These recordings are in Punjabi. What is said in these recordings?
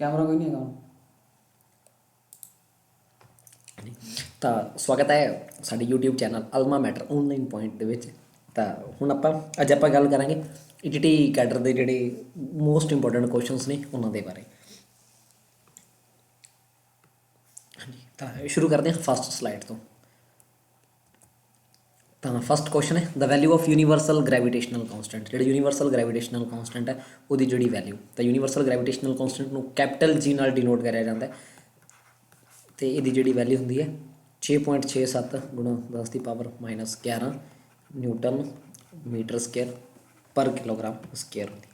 कैमरा कोई नहीं है। ਤਾਂ ਸਵਾਗਤ ਹੈ ਸਾਡੇ YouTube channel alma mater online point ਦੇ ਵਿੱਚ। ਤਾਂ ਹੁਣ ਅੱਜ ਆਪਾਂ ਗੱਲ ਕਰਾਂਗੇ ETT ਕੈਡਰ ਦੇ ਜਿਹੜੇ ਮੋਸਟ ਇੰਪੋਰਟੈਂਟ ਕੁਐਸਚਨਸ ਨੇ ਉਹਨਾਂ ਦੇ ਬਾਰੇ। ਹਾਂਜੀ, ਤਾਂ ਸ਼ੁਰੂ ਕਰਦੇ ਹਾਂ ਫਸਟ ਸਲਾਈਡ ਤੋਂ। ਤਾਂ ਫਸਟ ਕੁਐਸਚਨ ਹੈ ਦ ਵੈਲਿਊ ਆਫ ਯੂਨੀਵਰਸਲ ਗ੍ਰੈਵੀਟੇਸ਼ਨਲ ਕਾਂਸਟੈਂਟ। ਜਿਹੜਾ ਯੂਨੀਵਰਸਲ ਗ੍ਰੈਵੀਟੇਸ਼ਨਲ ਕਾਂਸਟੈਂਟ ਹੈ ਉਹਦੀ ਜਿਹੜੀ ਵੈਲਿਊ, ਤਾਂ ਯੂਨੀਵਰਸਲ ਗ੍ਰੈਵੀਟੇਸ਼ਨਲ ਕਾਂਸਟੈਂਟ ਨੂੰ ਕੈਪੀਟਲ G ਨਾਲ ਡਿਨੋਟ ਕਰਿਆ ਜਾਂਦਾ ਅਤੇ ਇਹਦੀ ਜਿਹੜੀ ਵੈਲਿਊ ਹੁੰਦੀ ਹੈ 6.67 ਗੁਣਾ 10 ਦੀ ਪਾਵਰ -11 ਨਿਊਟਨ ਮੀਟਰ ਸਕੇਅਰ ਪਰ ਕਿਲੋਗ੍ਰਾਮ ਸਕੇਅਰ ਹੁੰਦੀ ਹੈ।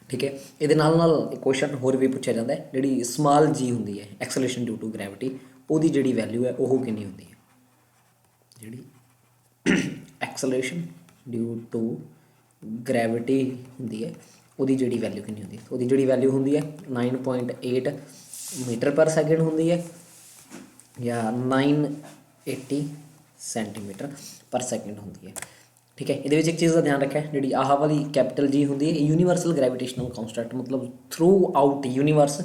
ਠੀਕ ਹੈ, ਇਹਦੇ ਨਾਲ ਨਾਲ ਕੁਐਸਚਨ ਹੋਰ ਵੀ ਪੁੱਛਿਆ ਜਾਂਦਾ ਹੈ ਜਿਹੜੀ ਸਮਾਲ ਜੀ ਹੁੰਦੀ ਹੈ ਐਕਸਲੇਸ਼ਨ ਡਿਊ ਟੂ ਗ੍ਰੈਵਿਟੀ, ਉਹਦੀ ਜਿਹੜੀ ਵੈਲਿਊ ਹੈ ਉਹ ਕਿੰਨੀ ਹੁੰਦੀ ਹੈ। ਜਿਹੜੀ ਐਕਸਲੇਸ਼ਨ ਡਿਊ ਟੂ ਗ੍ਰੈਵਿਟੀ ਹੁੰਦੀ ਹੈ ਉਹਦੀ ਜਿਹੜੀ ਵੈਲਿਊ ਕਿੰਨੀ ਹੁੰਦੀ ਹੈ। ਉਹਦੀ ਜਿਹੜੀ ਵੈਲਿਊ ਹੁੰਦੀ ਹੈ 9.8 ਮੀਟਰ ਪਰ ਸੈਕਿੰਡ ਹੁੰਦੀ ਹੈ ਜਾਂ 980 ਸੈਂਟੀਮੀਟਰ ਪਰ ਸੈਕਿੰਡ ਹੁੰਦੀ ਹੈ। ਠੀਕ ਹੈ, ਇਹਦੇ ਵਿੱਚ ਇੱਕ ਚੀਜ਼ ਦਾ ਧਿਆਨ ਰੱਖਿਆ, ਜਿਹੜੀ ਆਹ ਵਾਲੀ ਕੈਪੀਟਲ G ਹੁੰਦੀ ਹੈ ਯੂਨੀਵਰਸਲ ਗ੍ਰੈਵੀਟੇਸ਼ਨਲ ਕਾਂਸਟੈਂਟ, ਮਤਲਬ ਥਰੂ ਆਊਟ ਯੂਨੀਵਰਸ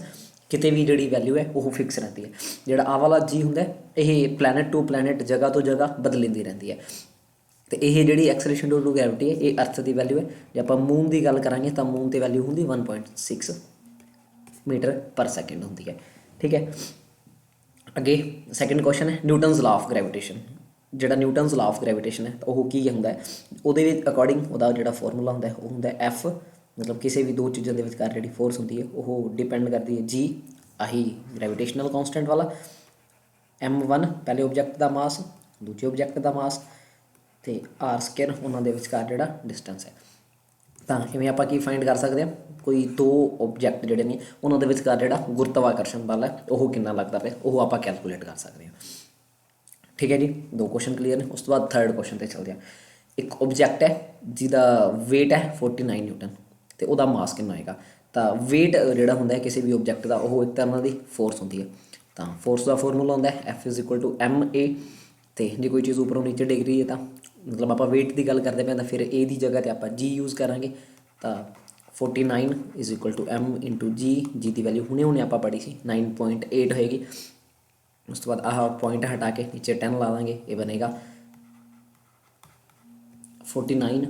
ਕਿਤੇ ਵੀ ਜਿਹੜੀ ਵੈਲਿਊ ਹੈ ਉਹ ਫਿਕਸ ਰਹਿੰਦੀ ਹੈ। ਜਿਹੜਾ ਆਹ ਵਾਲਾ G ਹੁੰਦਾ ਇਹ ਪਲੈਨਟ ਟੂ ਪਲੈਨਟ ਜਗ੍ਹਾ ਤੋਂ ਜਗ੍ਹਾ ਬਦਲਦੀ ਰਹਿੰਦੀ ਹੈ। ਅਤੇ ਇਹ ਜਿਹੜੀ ਐਕਸਲੇਸ਼ਨ ਡਿਊ ਟੂ ਗ੍ਰੈਵਿਟੀ ਹੈ ਇਹ ਅਰਥ ਦੀ ਵੈਲਿਊ ਹੈ। ਜੇ ਆਪਾਂ ਮੂਨ ਦੀ ਗੱਲ ਕਰਾਂਗੇ ਤਾਂ ਮੂਨ 'ਤੇ ਵੈਲਿਊ ਹੁੰਦੀ 1.6 ਮੀਟਰ ਪਰ ਸੈਕਿੰਡ ਹੁੰਦੀ ਹੈ। ਠੀਕ ਹੈ, ਅੱਗੇ ਸੈਕਿੰਡ ਕੁਐਸਚਨ ਹੈ ਨਿਊਟਨਸ ਲਾ ਆਫ ਗ੍ਰੈਵੀਟੇਸ਼ਨ। ਜਿਹੜਾ ਨਿਊਟਨਸ ਲਾ ਆਫ ਗ੍ਰੈਵੀਟੇਸ਼ਨ ਹੈ ਉਹ ਕੀ ਹੁੰਦਾ ਹੈ, ਉਹਦੇ ਵਿੱਚ ਅਕੋਰਡਿੰਗ ਉਹਦਾ ਜਿਹੜਾ ਫਾਰਮੂਲਾ ਹੁੰਦਾ ਉਹ ਹੁੰਦਾ F, ਮਤਲਬ ਕਿਸੇ ਵੀ ਦੋ ਚੀਜ਼ਾਂ ਦੇ ਵਿਚਕਾਰ ਜਿਹੜੀ ਫੋਰਸ ਹੁੰਦੀ ਹੈ ਉਹ ਡਿਪੈਂਡ ਕਰਦੀ ਹੈ G, ਆਹੀ ਗ੍ਰੈਵੀਟੇਸ਼ਨਲ ਕਾਂਸਟੈਂਟ ਵਾਲਾ, M1 ਪਹਿਲੇ ਓਬਜੈਕਟ ਦਾ ਮਾਸ, ਦੂਜੇ ਓਬਜੈਕਟ ਦਾ ਮਾਸ, ਅਤੇ R ਸਕੇਅਰ ਉਹਨਾਂ ਦੇ ਵਿਚਕਾਰ ਜਿਹੜਾ ਡਿਸਟੈਂਸ ਹੈ। ਤਾਂ ਇਵੇਂ ਆਪਾਂ ਕੀ ਫਾਈਂਡ ਕਰ ਸਕਦੇ ਹਾਂ, ਕੋਈ ਦੋ ਓਬਜੈਕਟ ਜਿਹੜੇ ਨੇ ਉਹਨਾਂ ਦੇ ਵਿਚਕਾਰ ਜਿਹੜਾ ਗੁਰਤਵਾਕਰਸ਼ਣ ਬਲ ਹੈ ਉਹ ਕਿੰਨਾ ਲੱਗਦਾ ਪਿਆ ਉਹ ਆਪਾਂ ਕੈਲਕੂਲੇਟ ਕਰ ਸਕਦੇ ਹਾਂ। ਠੀਕ ਹੈ ਜੀ, ਦੋ ਕੁਐਸਚਨ ਕਲੀਅਰ ਨੇ। ਉਸ ਤੋਂ ਬਾਅਦ ਥਰਡ ਕੁਐਸਚਨ 'ਤੇ ਚੱਲਦੇ ਹਾਂ। ਇੱਕ ਓਬਜੈਕਟ ਹੈ ਜਿਹਦਾ ਵੇਟ ਹੈ 49 ਨਿਊਟਨ ਅਤੇ ਉਹਦਾ ਮਾਸ ਕਿੰਨਾ ਹੋਏਗਾ। ਤਾਂ ਵੇਟ ਜਿਹੜਾ ਹੁੰਦਾ ਹੈ ਕਿਸੇ ਵੀ ਓਬਜੈਕਟ ਦਾ ਉਹ ਇੱਕ ਤਰ੍ਹਾਂ ਦੀ ਫੋਰਸ ਹੁੰਦੀ ਹੈ। ਤਾਂ ਫੋਰਸ ਦਾ ਫਾਰਮੂਲਾ ਹੁੰਦਾ F = ma, ਅਤੇ ਜੇ ਕੋਈ ਚੀਜ਼ ਉੱਪਰੋਂ ਨੀਚੇ ਡਿੱਗ ਰਹੀ ਹੈ ਤਾਂ ਮਤਲਬ ਆਪਾਂ ਵੇਟ ਦੀ ਗੱਲ ਕਰਦੇ ਪਏ ਤਾਂ ਫਿਰ A ਦੀ ਜਗ੍ਹਾ 'ਤੇ ਆਪਾਂ G ਯੂਜ਼ ਕਰਾਂਗੇ। ਤਾਂ 49 = m × G ਦੀ ਵੈਲਿਊ ਹੁਣੇ ਆਪਾਂ ਪੜ੍ਹੀ ਸੀ 9.8 ਹੋਏਗੀ। ਉਸ ਤੋਂ ਬਾਅਦ ਆਹ ਪੁਆਇੰਟ ਹਟਾ ਕੇ ਨੀਚੇ 10 ਲਾ ਦਾਂਗੇ, ਇਹ ਬਣੇਗਾ 49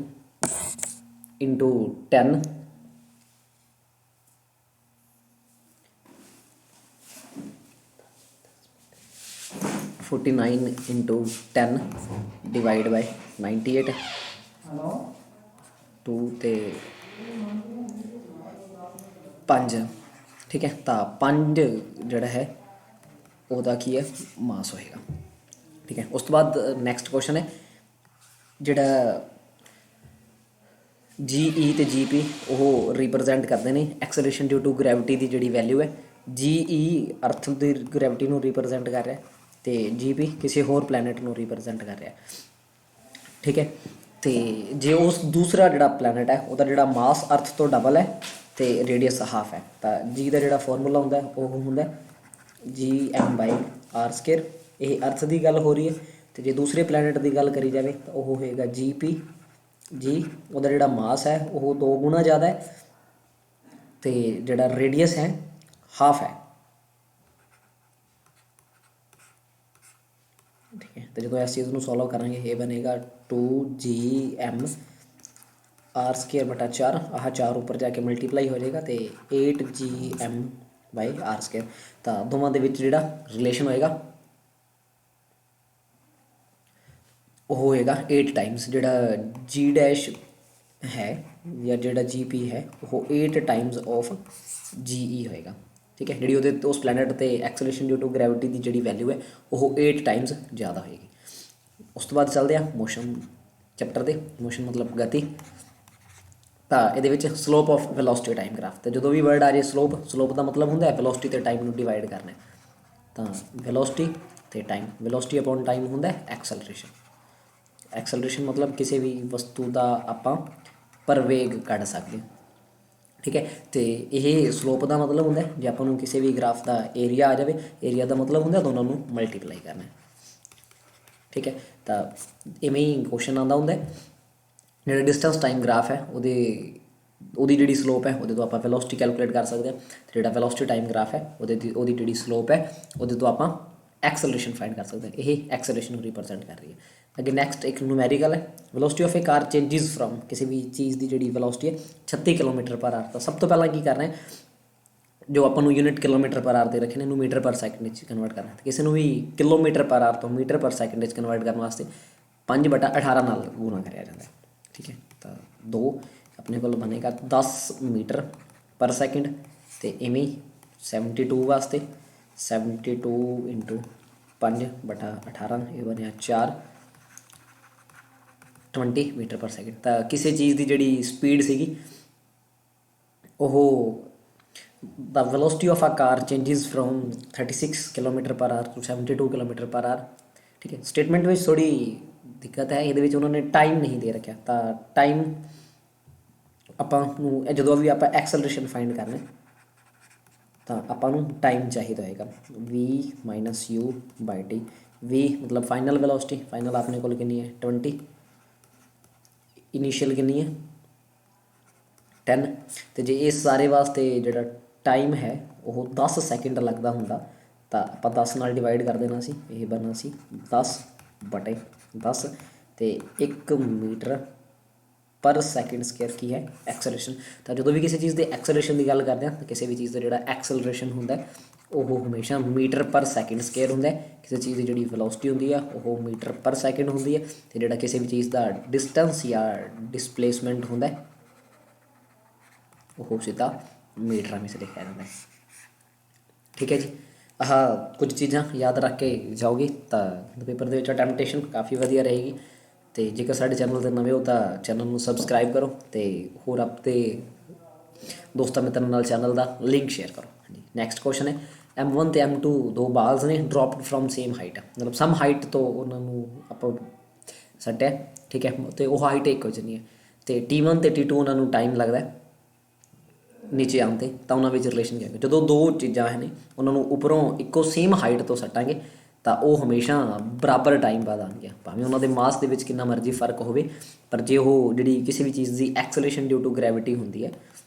× 10 49 × 10 ਡਿਵਾਈਡ ਬਾਈ 98 2 ਅਤੇ 5। ਠੀਕ ਹੈ, ਤਾਂ 5 ਜਿਹੜਾ ਹੈ ਉਹਦਾ ਕੀ ਹੈ ਮਾਸ ਹੋਏਗਾ। ਠੀਕ ਹੈ, ਉਸ ਤੋਂ ਬਾਅਦ ਨੈਕਸਟ ਕੁਐਸਚਨ ਹੈ ਜਿਹੜਾ GE ਅਤੇ GP ਉਹ ਰਿਪਰਜੈਂਟ ਕਰਦੇ ਨੇ ਐਕਸਲੇਸ਼ਨ ਡਿਊ ਟੂ ਗ੍ਰੈਵਿਟੀ ਦੀ ਜਿਹੜੀ ਵੈਲਿਊ ਹੈ। GE ਅਰਥ ਦੀ ਗ੍ਰੈਵਿਟੀ ਨੂੰ ਰਿਪਰਜੈਂਟ ਕਰ ਰਿਹਾ ਅਤੇ GP ਕਿਸੇ ਹੋਰ ਪਲੈਨਟ ਨੂੰ ਰਿਪਰਜੈਂਟ ਕਰ ਰਿਹਾ। ਠੀਕ ਹੈ, ਅਤੇ ਜੇ ਉਸ ਦੂਸਰਾ ਜਿਹੜਾ ਪਲੈਨਟ ਹੈ ਉਹਦਾ ਜਿਹੜਾ ਮਾਸ ਅਰਥ ਤੋਂ ਡਬਲ ਹੈ ਅਤੇ ਰੇਡੀਅਸ ਹਾਫ ਹੈ, ਤਾਂ G ਦਾ ਜਿਹੜਾ ਫਾਰਮੂਲਾ ਹੁੰਦਾ ਉਹ ਹੁੰਦਾ Gm/r ਸਕੇਅਰ। ਇਹ ਅਰਥ ਦੀ ਗੱਲ ਹੋ ਰਹੀ ਹੈ। ਅਤੇ ਜੇ ਦੂਸਰੇ ਪਲੈਨਟ ਦੀ ਗੱਲ ਕਰੀ ਜਾਵੇ ਤਾਂ ਉਹ ਹੋਏਗਾ GP। ਉਹਦਾ ਜਿਹੜਾ ਮਾਸ ਹੈ ਉਹ 2 ਗੁਣਾ ਜ਼ਿਆਦਾ ਹੈ ਅਤੇ ਜਿਹੜਾ ਰੇਡੀਅਸ ਹੈ ਹਾਫ ਹੈ। ਠੀਕ ਹੈ, ਅਤੇ ਜਦੋਂ ਇਸ ਚੀਜ਼ ਨੂੰ ਸੋਲਵ ਕਰਾਂਗੇ ਇਹ ਬਣੇਗਾ 2Gm r ਸਕੇਅਰ ਬਟਾ 4, ਆਹ 4 ਉੱਪਰ ਜਾ ਕੇ ਮਲਟੀਪਲਾਈ ਹੋ ਜਾਏਗਾ ਅਤੇ 8Gm/r ਸਕੇਅਰ। ਤਾਂ ਦੋਵਾਂ ਦੇ ਵਿੱਚ ਜਿਹੜਾ ਰਿਲੇਸ਼ਨ ਹੋਏਗਾ ਉਹ ਹੋਏਗਾ 8 ਟਾਈਮਸ। ਜਿਹੜਾ G' ਹੈ ਜਾਂ ਜਿਹੜਾ GP ਹੈ ਉਹ 8 ਟਾਈਮਸ ਆਫ GE ਹੋਏਗਾ। ਠੀਕ ਹੈ, ਜਿਹੜੀ ਉਹਦੇ ਉਸ ਪਲੈਨਟ 'ਤੇ ਐਕਸਲੇਸ਼ਨ ਡਿਊ ਟੂ ਗ੍ਰੈਵਿਟੀ ਦੀ ਜਿਹੜੀ ਵੈਲਿਊ ਹੈ ਉਹ 8 ਟਾਈਮਸ ਜ਼ਿਆਦਾ ਹੋਏਗੀ। ਉਸ ਤੋਂ ਬਾਅਦ ਚੱਲਦੇ ਹਾਂ ਮੋਸ਼ਨ ਚੈਪਟਰ ਦੇ। ਮੋਸ਼ਨ ਮਤਲਬ ਗਤੀ। ਤਾਂ ਇਹਦੇ ਵਿੱਚ slope of velocity time graph, ਅਤੇ ਜਦੋਂ ਵੀ ਵਰਡ ਆ ਜਾਏ ਸਲੋਪ ਦਾ ਮਤਲਬ ਹੁੰਦਾ ਵੈਲੋਸਿਟੀ ਅਤੇ ਟਾਈਮ ਨੂੰ ਡਿਵਾਈਡ ਕਰਨਾ। ਤਾਂ ਵੈਲੋਸਿਟੀ ਅਤੇ ਟਾਈਮ, ਵੈਲੋਸਿਟੀ ਅਪੋਨ ਟਾਈਮ ਹੁੰਦਾ ਐਕਸਲਰੇਸ਼ਨ। ਐਕਸਲਰੇਸ਼ਨ ਮਤਲਬ ਕਿਸੇ ਵੀ ਵਸਤੂ ਦਾ ਆਪਾਂ ਪ੍ਰਵੇਗ ਕੱਢ ਸਕਦੇ। ਠੀਕ ਹੈ, ਅਤੇ ਇਹ ਸਲੋਪ ਦਾ ਮਤਲਬ ਹੁੰਦਾ ਜੇ ਆਪਾਂ ਨੂੰ ਕਿਸੇ ਵੀ ਗ੍ਰਾਫ ਦਾ ਏਰੀਆ ਆ ਜਾਵੇ, ਏਰੀਆ ਦਾ ਮਤਲਬ ਹੁੰਦਾ ਦੋਨਾਂ ਨੂੰ ਮਲਟੀਪਲਾਈ ਕਰਨਾ। ਠੀਕ ਹੈ, ਤਾਂ ਇਵੇਂ ਹੀ ਕੁਐਸਚਨ ਆਉਂਦਾ ਹੁੰਦਾ ਜਿਹੜਾ ਡਿਸਟੈਂਸ ਟਾਈਮ ਗ੍ਰਾਫ ਹੈ ਉਹਦੇ ਉਹਦੀ ਜਿਹੜੀ ਸਲੋਪ ਹੈ ਉਹਦੇ ਤੋਂ ਆਪਾਂ ਵੈਲੋਸਿਟੀ ਕੈਲਕੂਲੇਟ ਕਰ ਸਕਦੇ ਹਾਂ, ਅਤੇ ਜਿਹੜਾ ਵੈਲੋਸਿਟੀ ਟਾਈਮ ਗ੍ਰਾਫ ਹੈ ਉਹਦੀ ਜਿਹੜੀ ਸਲੋਪ ਹੈ ਉਹਦੇ ਤੋਂ ਆਪਾਂ ਐਕਸਲਰੇਸ਼ਨ ਫਾਈਂਡ ਕਰ ਸਕਦੇ ਹਾਂ। ਇਹ ਐਕਸਲਰੇਸ਼ਨ ਨੂੰ ਰਿਪਰਜੈਂਟ ਕਰ ਰਹੀ ਹੈ। ਅੱਗੇ ਨੈਕਸਟ ਇੱਕ ਨੂਮੈਰੀਕਲ ਹੈ, velocity of A car changes from, ਕਿਸੇ ਵੀ ਚੀਜ਼ ਦੀ ਜਿਹੜੀ ਵੈਲੋਸਿਟੀ ਹੈ 36 ਕਿਲੋਮੀਟਰ ਪਰ ਆਰ। ਤਾਂ ਸਭ ਤੋਂ ਪਹਿਲਾਂ ਕੀ ਕਰਨਾ ਹੈ, ਜੋ ਆਪਾਂ ਨੂੰ ਯੂਨਿਟ ਕਿਲੋਮੀਟਰ ਪਰ ਆਰ ਦੇ ਰੱਖੇ ਨੇ ਇਹਨੂੰ ਮੀਟਰ ਪਰ ਸੈਕਿੰਡ ਵਿੱਚ ਕਨਵਰਟ ਕਰਨਾ। ਕਿਸੇ ਨੂੰ ਵੀ ਕਿਲੋਮੀਟਰ ਪਰ ਆਰ ਤੋਂ ਮੀਟਰ ਪਰ ਸੈਕਿੰਡ ਵਿੱਚ ਕਨਵਰਟ ਕਰਨ ਵਾਸਤੇ 5/18 ਨਾਲ ਗੁਣਾ ਕਰਿਆ ਜਾਂਦਾ ਹੈ। ਠੀਕ ਹੈ, ਤਾਂ 2 ਆਪਣੇ ਕੋਲ ਬਣੇਗਾ 10 ਮੀਟਰ ਪਰ ਸੈਕਿੰਡ, ਅਤੇ ਇਵੇਂ 72 ਵਾਸਤੇ 72 × 5/18 ਇਹ ਬਣਿਆ 4 20 ਮੀਟਰ ਪਰ ਸੈਕਿੰਡ। ਤਾਂ ਕਿਸੇ ਚੀਜ਼ ਦੀ ਜਿਹੜੀ ਸਪੀਡ ਸੀਗੀ ਉਹ the velocity of a car changes from 36 kilometre ਪਰ ਆਰ to 72 ਕਿਲੋਮੀਟਰ ਪਰ ਆਰ। ਠੀਕ ਹੈ, ਸਟੇਟਮੈਂਟ ਵਿੱਚ ਥੋੜ੍ਹੀ ਦਿੱਕਤ ਹੈ, ਇਹਦੇ ਵਿੱਚ ਉਹਨਾਂ ਨੇ ਟਾਈਮ ਨਹੀਂ ਦੇ ਰੱਖਿਆ। ਤਾਂ ਟਾਈਮ ਆਪਾਂ ਨੂੰ ਜਦੋਂ ਵੀ ਆਪਾਂ ਐਕਸਲਰੇਸ਼ਨ ਫਾਈਂਡ ਕਰਨਾ ਤਾਂ ਆਪਾਂ ਨੂੰ ਟਾਈਮ ਚਾਹੀਦਾ ਹੋਏਗਾ v - u/t। v ਮਤਲਬ ਫਾਈਨਲ ਵੈਲੋਸਿਟੀ, ਫਾਈਨਲ ਆਪਣੇ ਕੋਲ ਕਿੰਨੀ ਹੈ 20, ਇਨੀਸ਼ੀਅਲ ਕਿੰਨੀ ਹੈ 10। ਅਤੇ ਜੇ ਇਸ ਸਾਰੇ ਵਾਸਤੇ ਜਿਹੜਾ ਟਾਈਮ ਹੈ ਉਹ 10 ਸੈਕਿੰਡ ਲੱਗਦਾ ਹੁੰਦਾ ਤਾਂ ਆਪਾਂ 10 ਨਾਲ ਡਿਵਾਈਡ ਕਰ ਦੇਣਾ ਸੀ, ਇਹ ਬਣਨਾ ਸੀ 10/10, ਅਤੇ 1 ਮੀਟਰ ਪਰ ਸੈਕਿੰਡ ਸਕੁਅਰ ਕੀ ਹੈ ਐਕਸਲਰੇਸ਼ਨ। ਤਾਂ ਜਦੋਂ ਵੀ ਕਿਸੇ ਚੀਜ਼ ਦੇ ਐਕਸਲਰੇਸ਼ਨ ਦੀ ਗੱਲ ਕਰਦੇ ਹਾਂ ਤਾਂ ਕਿਸੇ ਵੀ ਚੀਜ਼ ਦਾ ਜਿਹੜਾ ਐਕਸਲਰੇਸ਼ਨ ਹੁੰਦਾ ਉਹ ਹਮੇਸ਼ਾ ਮੀਟਰ ਪਰ ਸੈਕਿੰਡ ਸਕੁਅਰ ਹੁੰਦਾ। ਕਿਸੇ ਚੀਜ਼ ਦੀ ਜਿਹੜੀ ਵੈਲੋਸਿਟੀ ਹੁੰਦੀ ਆ ਉਹ ਮੀਟਰ ਪਰ ਸੈਕਿੰਡ ਹੁੰਦੀ ਹੈ, ਅਤੇ ਜਿਹੜਾ ਕਿਸੇ ਵੀ ਚੀਜ਼ ਦਾ ਡਿਸਟੈਂਸ ਜਾਂ ਡਿਸਪਲੇਸਮੈਂਟ ਹੁੰਦਾ ਉਹ ਸਿੱਧਾ ਮੀਟਰਾਂ ਵਿੱਚ ਲਿਖਿਆ ਜਾਂਦਾ ਹੈ। ਠੀਕ ਹੈ ਜੀ, ਆਹ ਕੁਝ ਚੀਜ਼ਾਂ ਯਾਦ ਰੱਖ ਕੇ ਜਾਓਗੇ ਤਾਂ ਪੇਪਰ ਦੇ ਵਿੱਚ ਅਟੈਂਪਟੇਸ਼ਨ ਕਾਫੀ ਵਧੀਆ ਰਹੇਗੀ। ਅਤੇ ਜੇਕਰ ਸਾਡੇ ਚੈਨਲ 'ਤੇ ਨਵੇਂ ਹੋ ਤਾਂ ਚੈਨਲ ਨੂੰ ਸਬਸਕ੍ਰਾਈਬ ਕਰੋ, ਅਤੇ ਹੋਰ ਆਪਣੇ ਦੋਸਤਾਂ ਮਿੱਤਰਾਂ ਨਾਲ ਚੈਨਲ ਦਾ ਲਿੰਕ ਸ਼ੇਅਰ ਕਰੋ। ਹਾਂਜੀ, ਨੈਕਸਟ ਕੁਐਸਚਨ ਹੈ M1 ਅਤੇ M2 ਦੋ ਬਾਲਸ ਨੇ ਡਰੋਪਡ ਫਰੋਮ ਸੇਮ ਹਾਈਟ, ਮਤਲਬ ਸਮ ਹਾਈਟ ਤੋਂ ਉਹਨਾਂ ਨੂੰ ਆਪਾਂ ਸੱਟਿਆ। ਠੀਕ ਹੈ, ਅਤੇ ਉਹ ਹਾਈਟ ਇੱਕੋ ਜਿਹੀ ਹੈ, ਅਤੇ T1 ਅਤੇ T2 ਉਹਨਾਂ ਨੂੰ ਟਾਈਮ ਲੱਗਦਾ ਨੀਚੇ ਆਉਣ 'ਤੇ। ਤਾਂ ਉਹਨਾਂ ਵਿੱਚ ਰਿਲੇਸ਼ਨ ਕਿਹਾ ਜਦੋਂ ਦੋ ਚੀਜ਼ਾਂ ਨੇ ਉਹਨਾਂ ਨੂੰ ਉੱਪਰੋਂ ਇੱਕੋ ਸੇਮ ਹਾਈਟ ਤੋਂ ਸੱਟਾਂਗੇ ਤਾਂ ਉਹ ਹਮੇਸ਼ਾ ਬਰਾਬਰ ਟਾਈਮ ਬਾਅਦ ਆਉਣਗੇ, ਭਾਵੇਂ ਉਹਨਾਂ ਦੇ ਮਾਸ ਦੇ ਵਿੱਚ ਕਿੰਨਾ ਮਰਜ਼ੀ ਫਰਕ ਹੋਵੇ। ਪਰ ਜੇ ਉਹ ਜਿਹੜੀ ਕਿਸੇ ਵੀ ਚੀਜ਼ ਦੀ ਐਕਸਲਰੇਸ਼ਨ ਡਿਊ ਟੂ ਗ੍ਰੈਵਿਟੀ ਹੁੰਦੀ ਹੈ